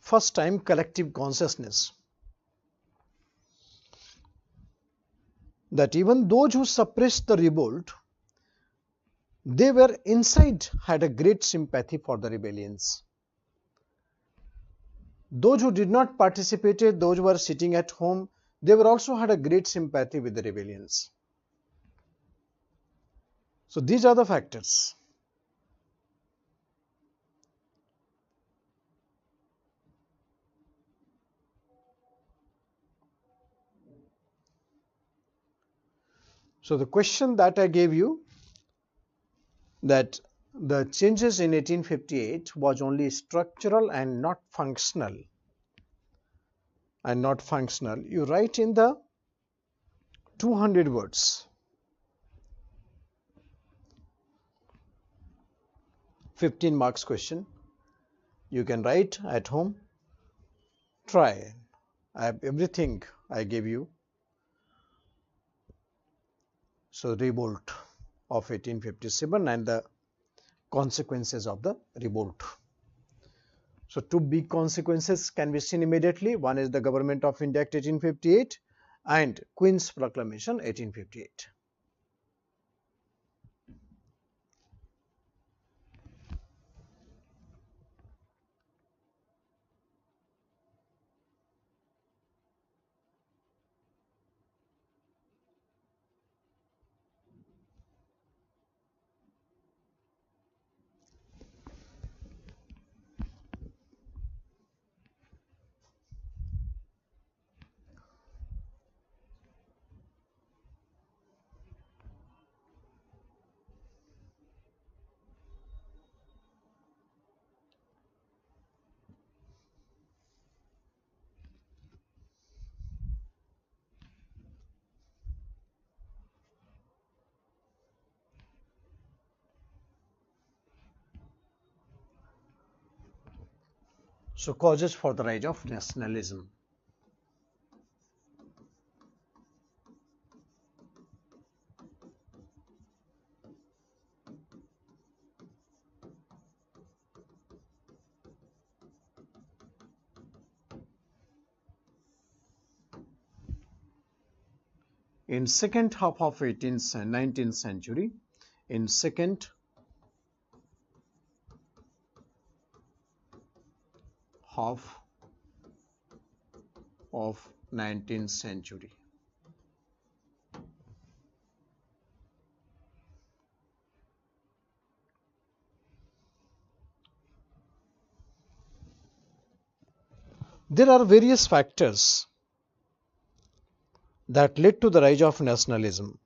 Speaker 1: first time collective consciousness, that even those who suppressed the revolt, they were inside had a great sympathy for the rebellions. Those who did not participate, those who were sitting at home, they were also had a great sympathy with the rebellions. So these are the factors. So the question that I gave you, that the changes in 1858 was only structural and not functional, you write in the 200 words. 15 marks question. You can write at home. Try. I have everything I gave you. So revolt of 1857 and the consequences of the revolt. So two big consequences can be seen immediately. One is the Government of India Act 1858 and Queen's Proclamation 1858. So causes for the rise of nationalism. In second half of 19th century, in second half of 19th century, there are various factors that led to the rise of nationalism.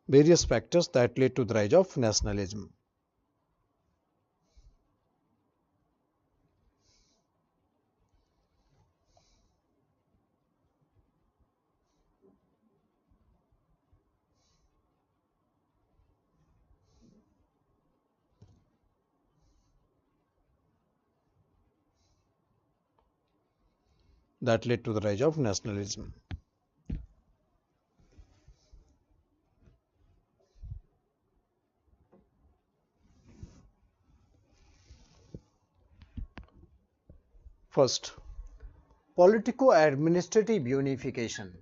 Speaker 1: Various factors that led to the rise of nationalism. That led to the rise of nationalism. First, politico-administrative unification.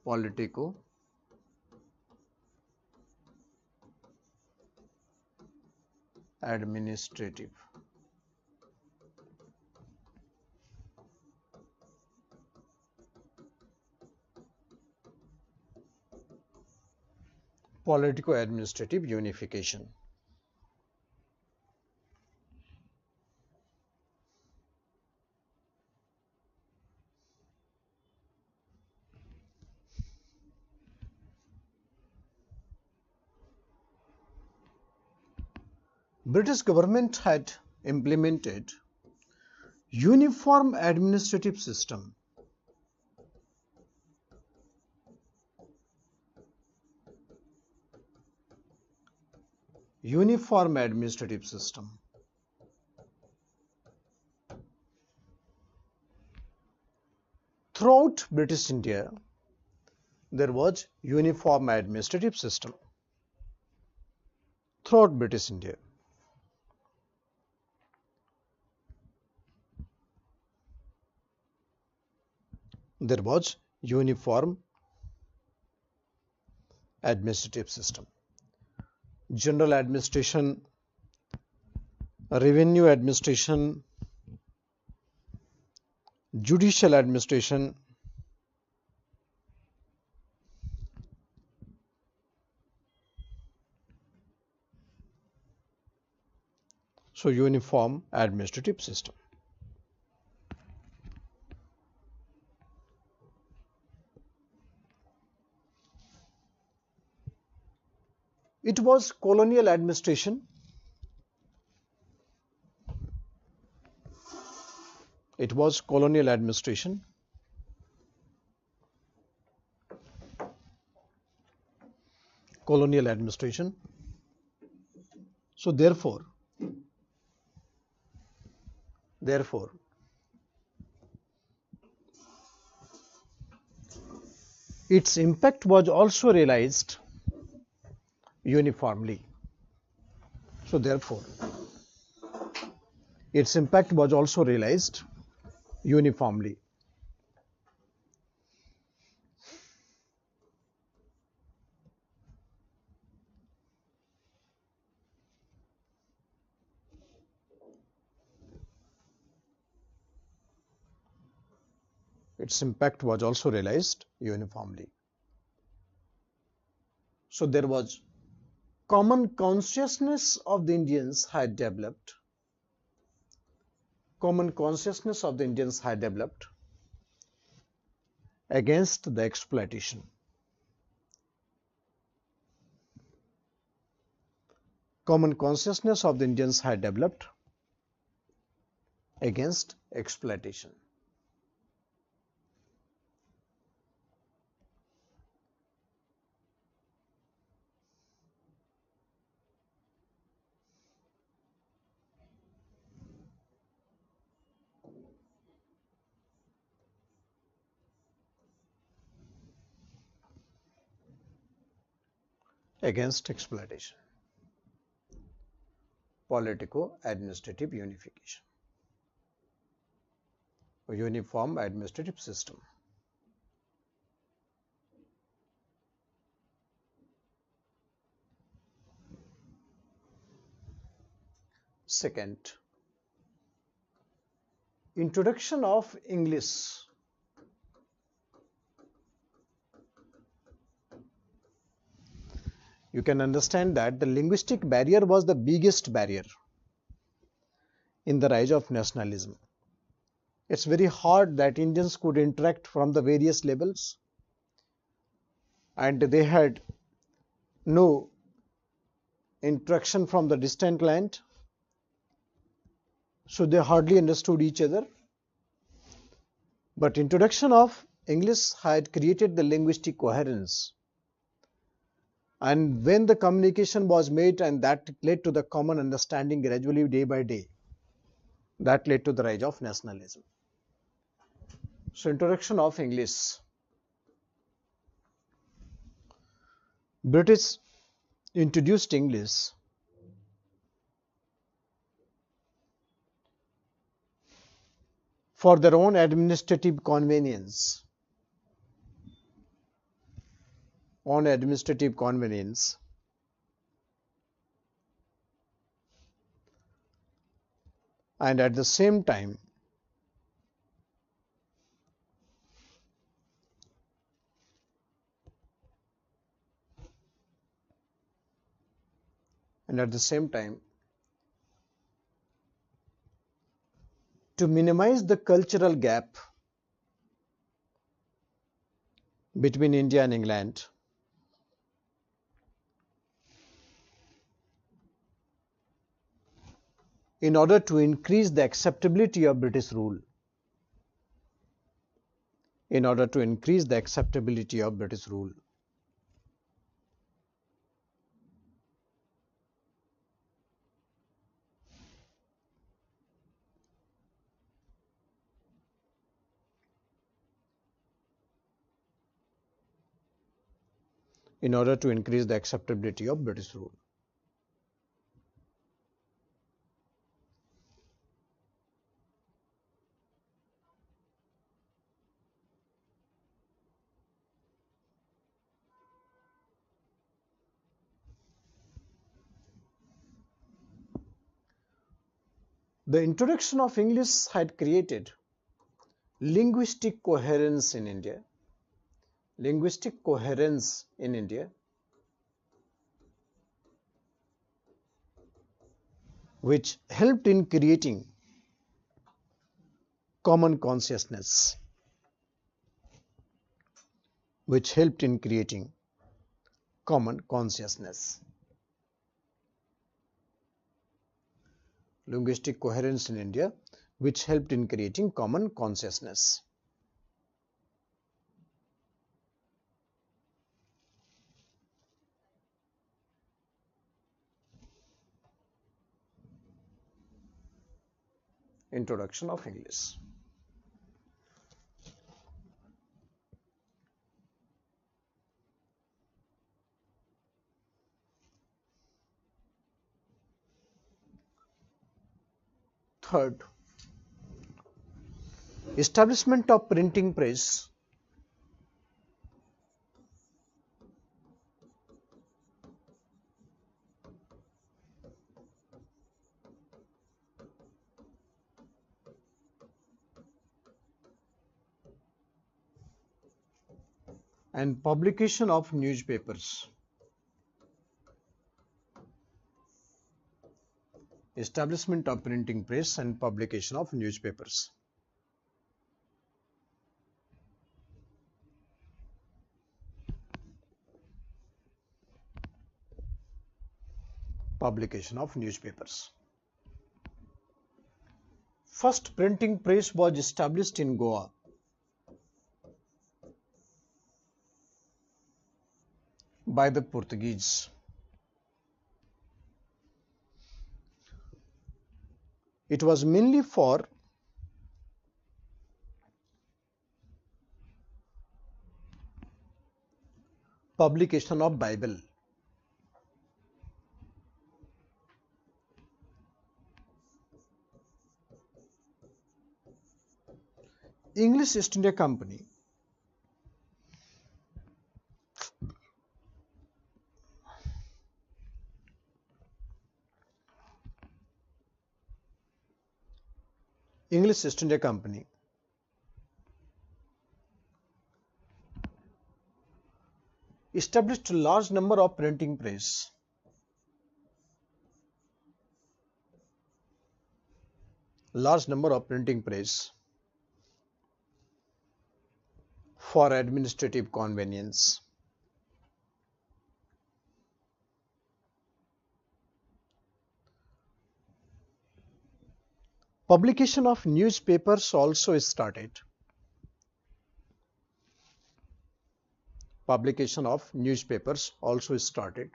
Speaker 1: Politico-administrative. Politico-administrative unification. British government had implemented uniform administrative system. Uniform administrative system. Throughout British India, there was uniform administrative system. Throughout British India. There was uniform administrative system. General administration, revenue administration, judicial administration, so uniform administrative system. It was colonial administration. It was colonial administration. Colonial administration. So therefore, its impact was also realized uniformly. So therefore, its impact was also realized uniformly. Its impact was also realized uniformly. So there was common consciousness of the Indians had developed. Common consciousness of the Indians had developed against the exploitation. Common consciousness of the Indians had developed against exploitation. Against exploitation. Politico-administrative unification. A uniform administrative system. Second, introduction of English. You can understand that the linguistic barrier was the biggest barrier in the rise of nationalism. It's very hard that Indians could interact from the various levels, and they had no interaction from the distant land, so they hardly understood each other. But introduction of English had created the linguistic coherence, and when the communication was made, and that led to the common understanding gradually day by day, that led to the rise of nationalism. So introduction of English. British introduced English for their own administrative convenience. On administrative convenience. And at the same time, to minimize the cultural gap between India and England, in order to increase the acceptability of British rule. In order to increase the acceptability of British rule. In order to increase the acceptability of British rule. The introduction of English had created linguistic coherence in India. Linguistic coherence in India, which helped in creating common consciousness. Which helped in creating common consciousness. linguistic coherence in India, which helped in creating common consciousness. Introduction of English. Third, establishment of printing press and publication of newspapers. Establishment of printing press and publication of newspapers. Publication of newspapers. First printing press was established in Goa by the Portuguese. It was mainly for publication of Bible. English East India Company English East India Company established a large number of printing press for administrative convenience. Publication of newspapers also started. Publication of newspapers also started,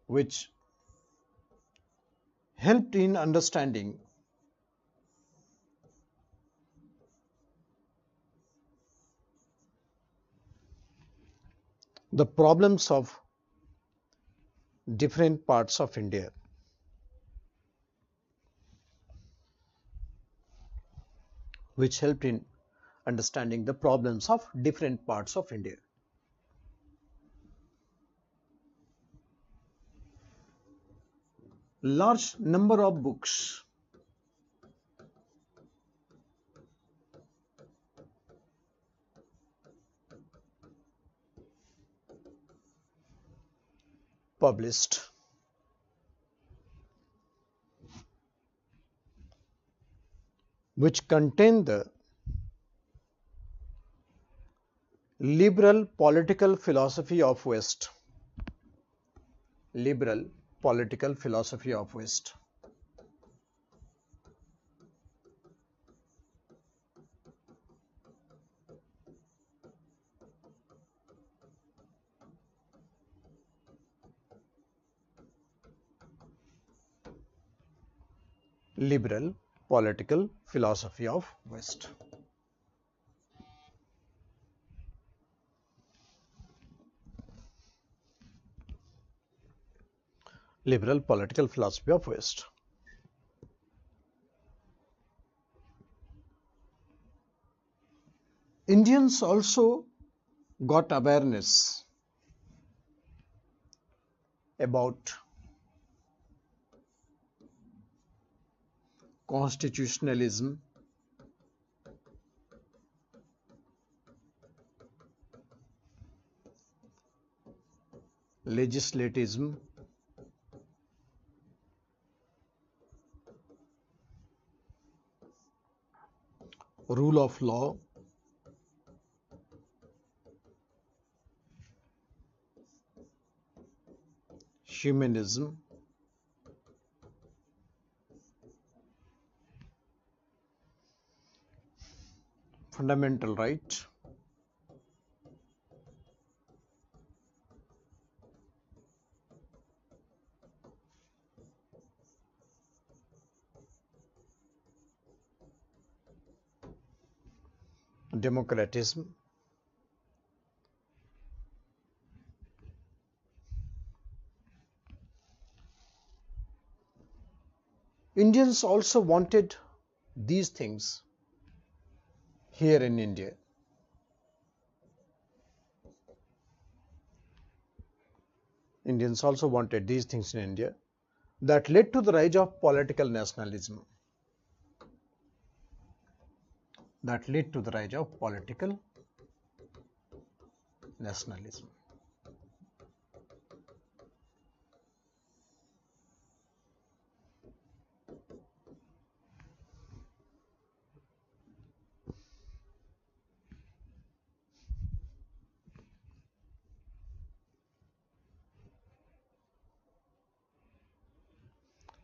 Speaker 1: which helped in understanding the problems of different parts of India. Which helped in understanding the problems of different parts of India. Large number of books published which contain the liberal political philosophy of West. Liberal political philosophy of West. Liberal political philosophy of West. Liberal political philosophy of West. Indians also got awareness about constitutionalism, legislativism, rule of law, humanism, fundamental right, democratism, Indians also wanted these things here in India. Indians also wanted these things in India that led to the rise of political nationalism. That led to the rise of political nationalism.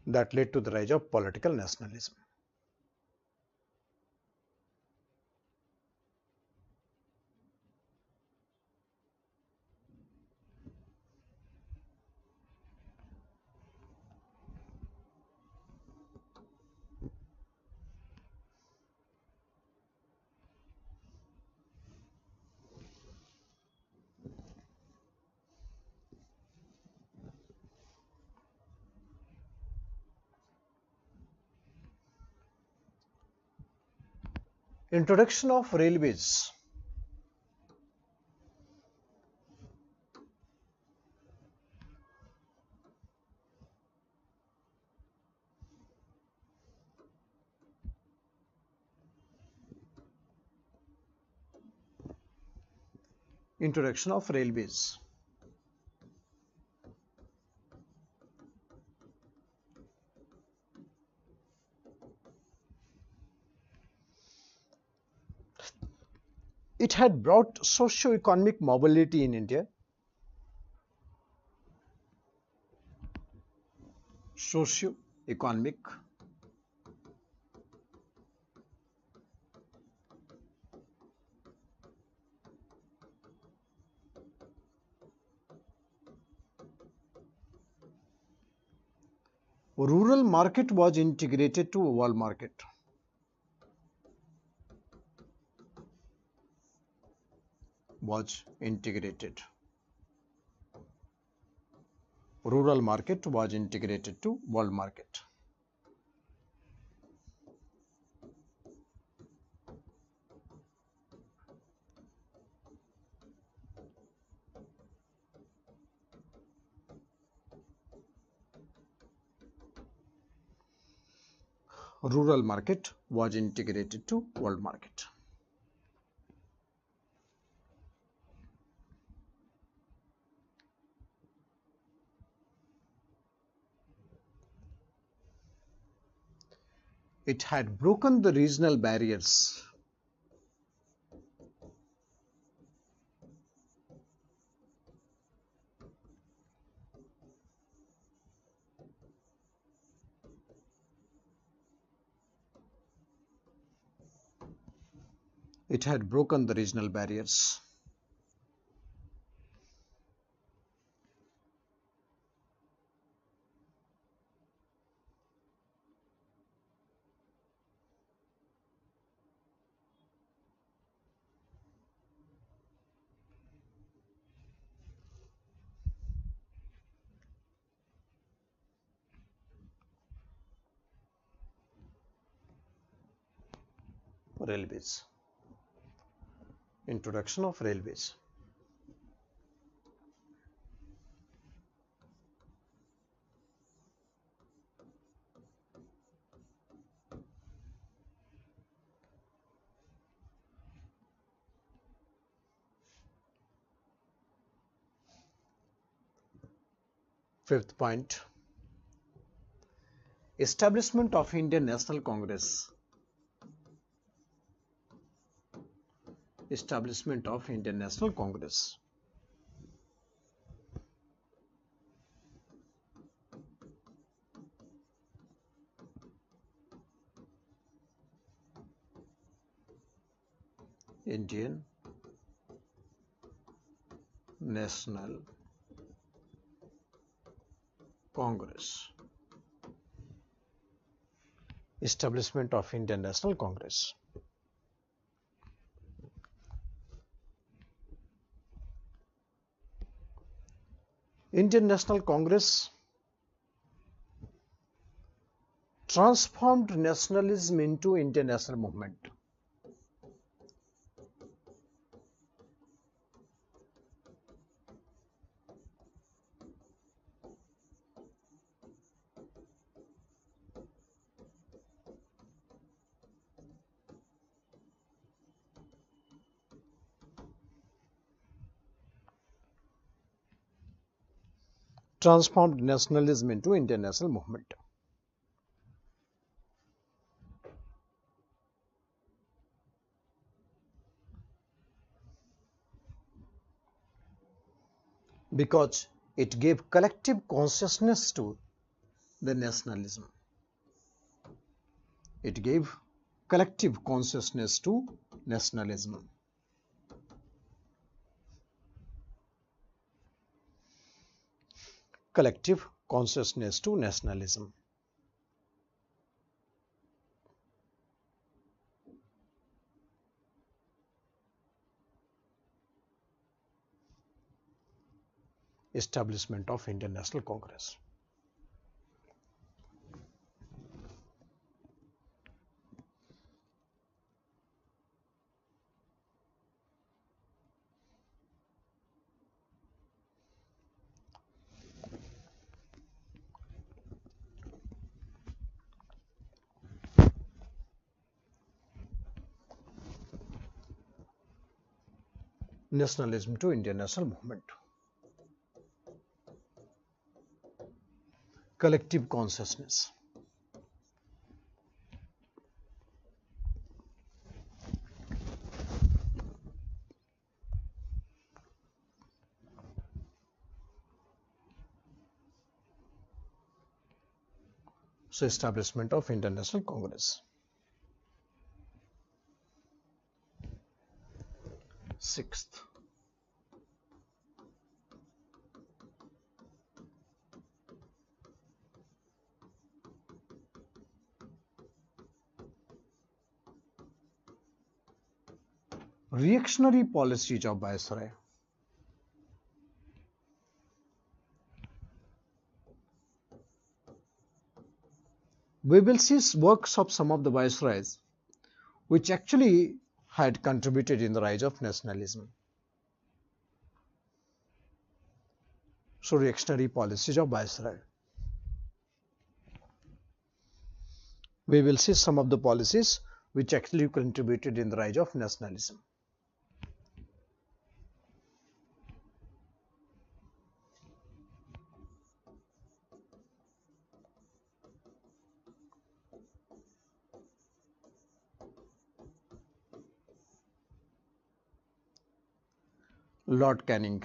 Speaker 1: That led to the rise of political nationalism. Introduction of railways. Introduction of railways. It had brought socio-economic mobility in India. Socio-economic rural market was integrated to world market. Was integrated. Rural market was integrated to world market. Rural market was integrated to world market. It had broken the regional barriers. It had broken the regional barriers. Railways. Introduction of railways. Fifth point, establishment of Indian National Congress. Establishment of Indian National Congress. Indian National Congress. Establishment of Indian National Congress. Indian National Congress transformed nationalism into Indian national movement. Transformed nationalism into Indian national movement. Because it gave collective consciousness to the nationalism. It gave collective consciousness to nationalism. Collective consciousness to nationalism. Establishment of Indian National Congress. Nationalism to Indian national movement. Collective consciousness. So establishment of Indian National Congress. Sixth, reactionary policies of Viceroy. We will see works of some of the viceroys which actually had contributed in the rise of nationalism. So reactionary policies of Viceroy. We will see some of the policies which actually contributed in the rise of nationalism. Lord Canning.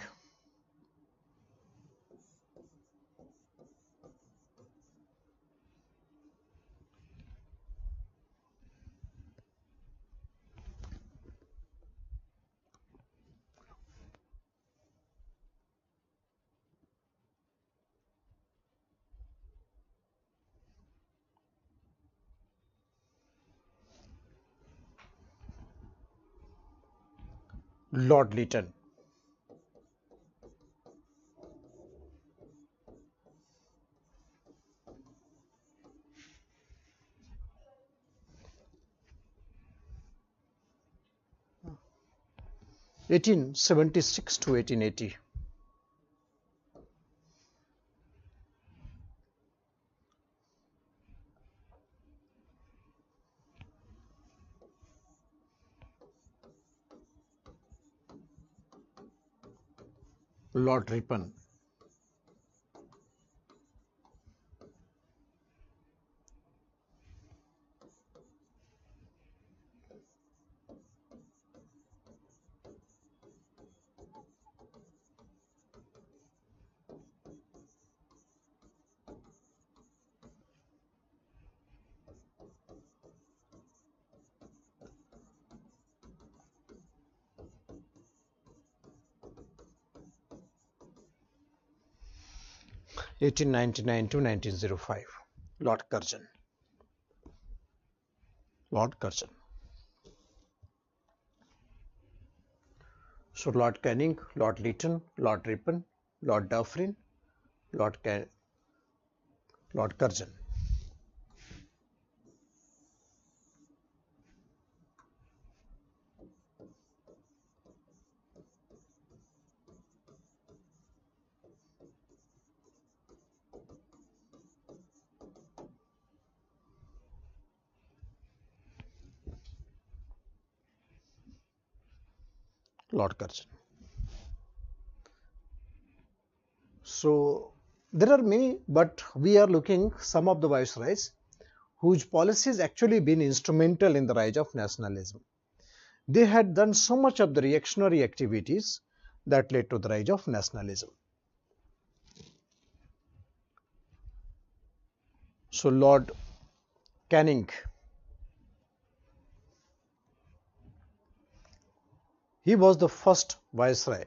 Speaker 1: Lord Lytton. (1876 to 1880). Lord Ripon. 1899 to 1905. Lord Curzon. Lord Curzon. So Lord Canning, Lord Lytton, Lord Ripon, Lord Dufferin, Lord Curzon. Lord Curzon. So there are many, but we are looking some of the viceroys whose policies actually been instrumental in the rise of nationalism. They had done so much of the reactionary activities that led to the rise of nationalism. So Lord Canning, he was the first viceroy.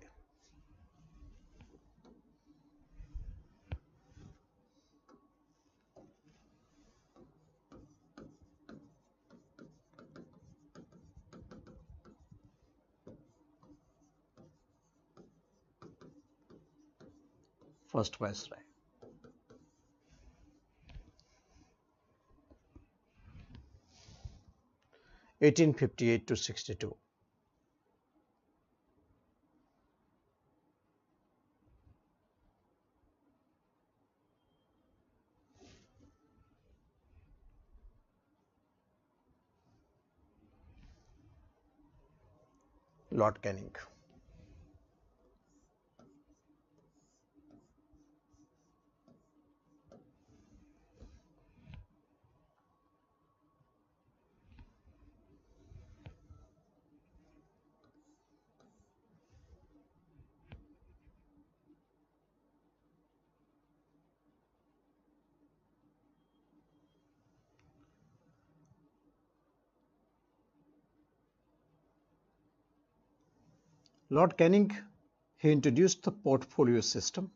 Speaker 1: First viceroy. (1858 to 62). Lord Canning. Lord Canning, he introduced the portfolio system.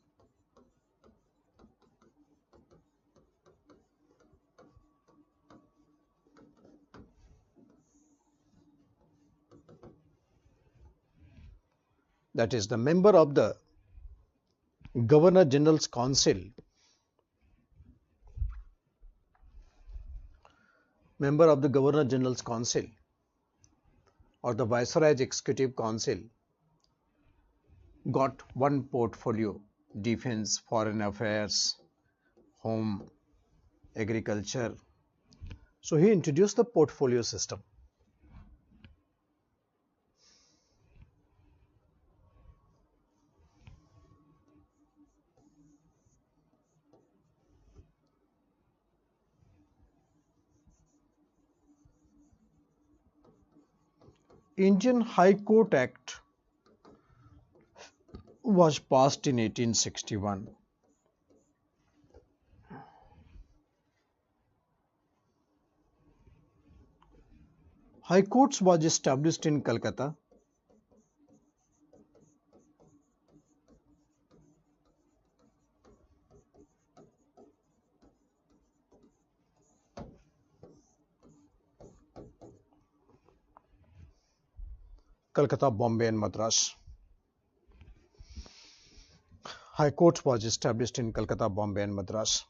Speaker 1: That is, the member of the Governor General's Council, member of the Governor General's Council or the Viceroy's Executive Council got one portfolio: defense, foreign affairs, home, agriculture. So he introduced the portfolio system. Indian High Court Act was passed in 1861. High Courts was established in Calcutta. Calcutta, Bombay and Madras. High Court was established in Calcutta, Bombay and Madras.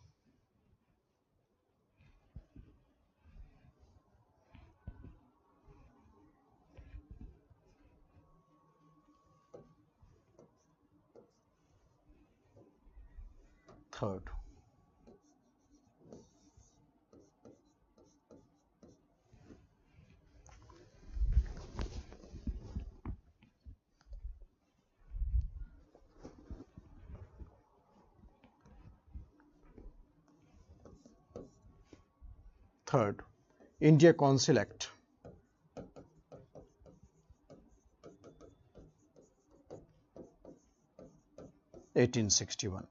Speaker 1: Third. Third, India Council Act. (1861).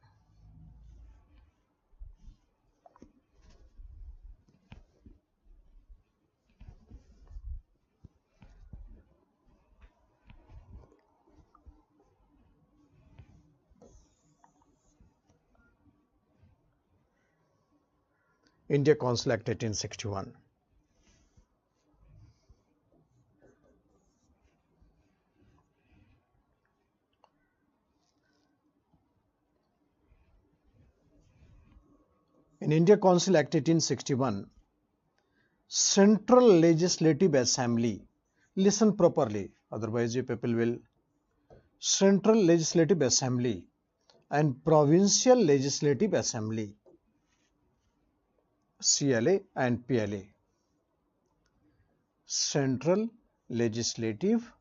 Speaker 1: India Council Act 1861. In India Council Act 1861, Central Legislative Assembly, listen properly, otherwise you people will, Central Legislative Assembly and Provincial Legislative Assembly, CLA and PLA, Central Legislative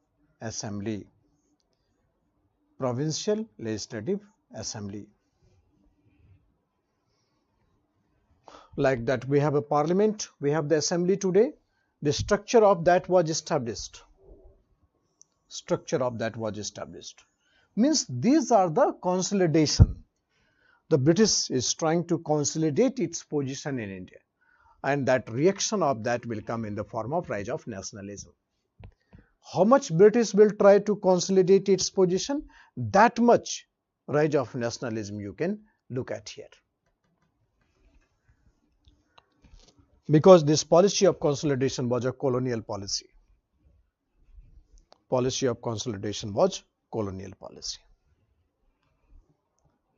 Speaker 1: Assembly, Provincial Legislative Assembly. Like that, we have a parliament, we have the assembly today. The structure of that was established. Structure of that was established. Means these are the consolidation. The British is trying to consolidate its position in India, and that reaction of that will come in the form of rise of nationalism. How much British will try to consolidate its position, that much rise of nationalism you can look at here. Because this policy of consolidation was a colonial policy. Policy of consolidation was colonial policy.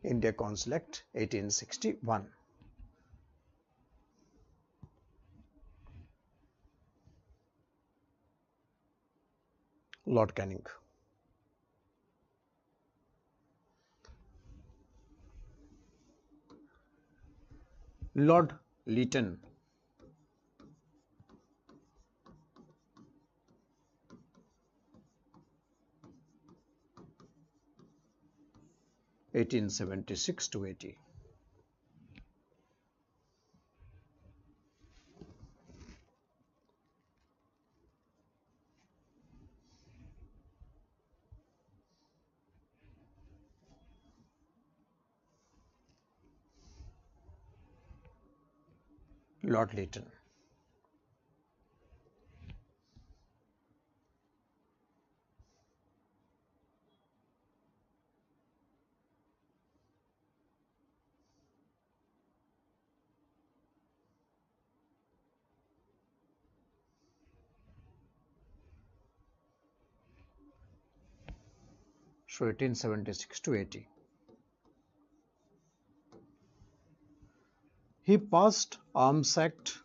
Speaker 1: India Council Act 1861. Lord Canning. Lord Lytton. (1876 to 80). Lord Lytton. So 1876 to 80. He passed Arms Act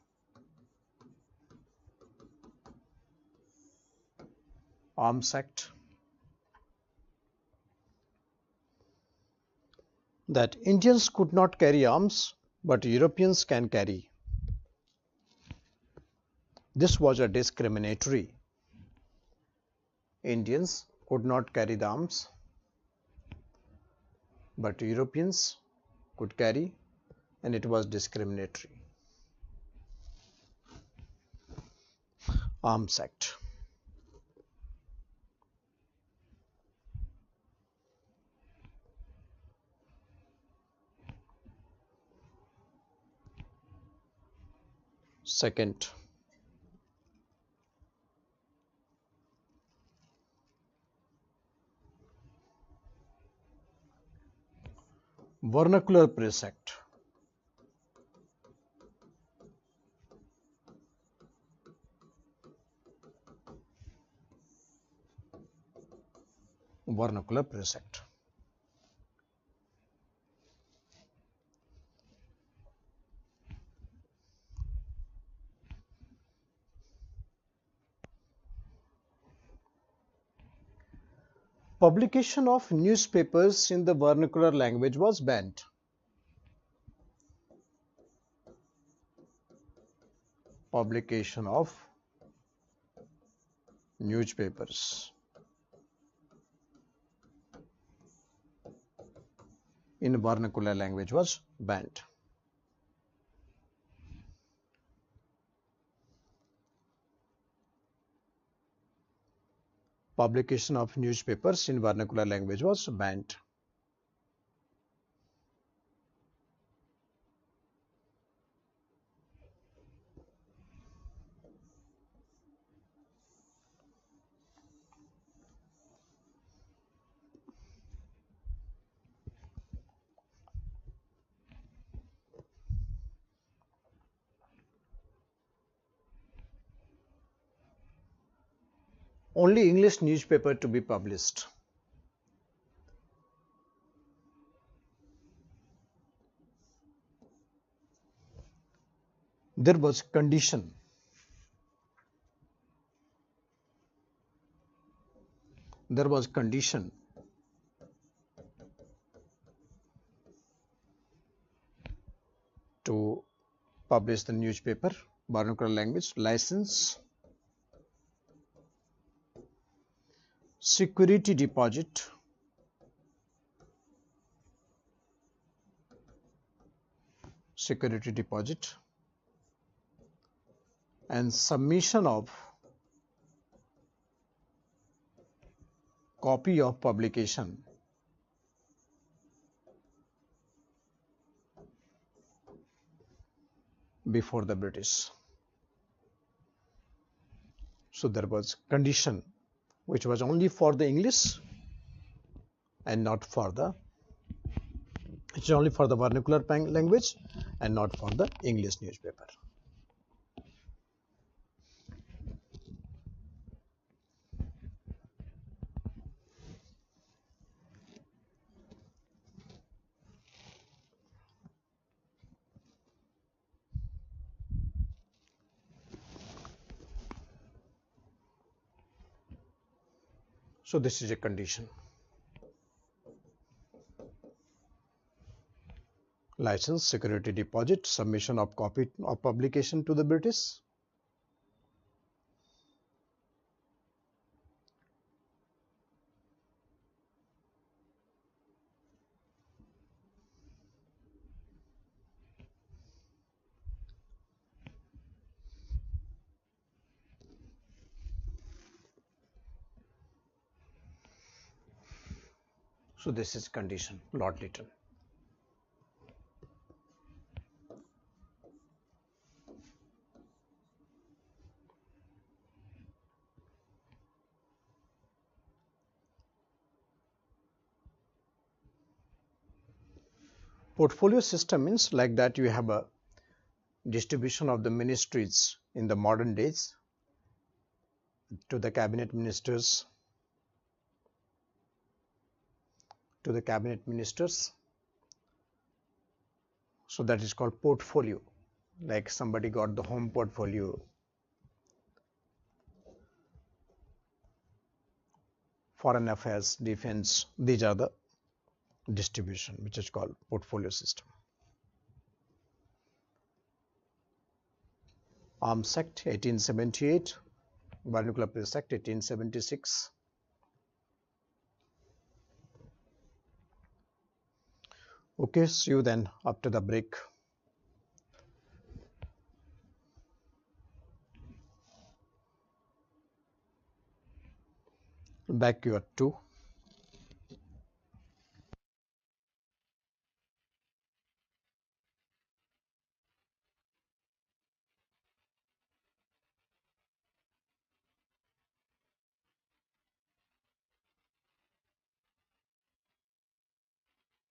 Speaker 1: that Indians could not carry arms, but Europeans can carry. This was a discriminatory. Indians could not carry the arms, but Europeans could carry, and it was discriminatory. Arms Act. Second, Vernacular Press Act. Vernacular Press Act. Publication of newspapers in the vernacular language was banned. Publication of newspapers in vernacular language was banned. Publication of newspapers in vernacular language was banned. only English newspaper to be published. There was condition. There was condition to publish the newspaper, vernacular language, license, security deposit, and submission of copy of publication before the British. So there was condition which was only for the English and not for the, it's only for the vernacular language and not for the English newspaper. So this is a condition. License, security deposit, submission of copy of publication to the British. So this is condition, Lord Lytton. Portfolio system means like that you have a distribution of the ministries in the modern days to the cabinet ministers, So that is called portfolio. Like somebody got the home portfolio, foreign affairs, defense, these are the distribution which is called portfolio system. Arms Act 1878, Vernacular Press Act 1876. Okay, see you then after the break. Back you are 2.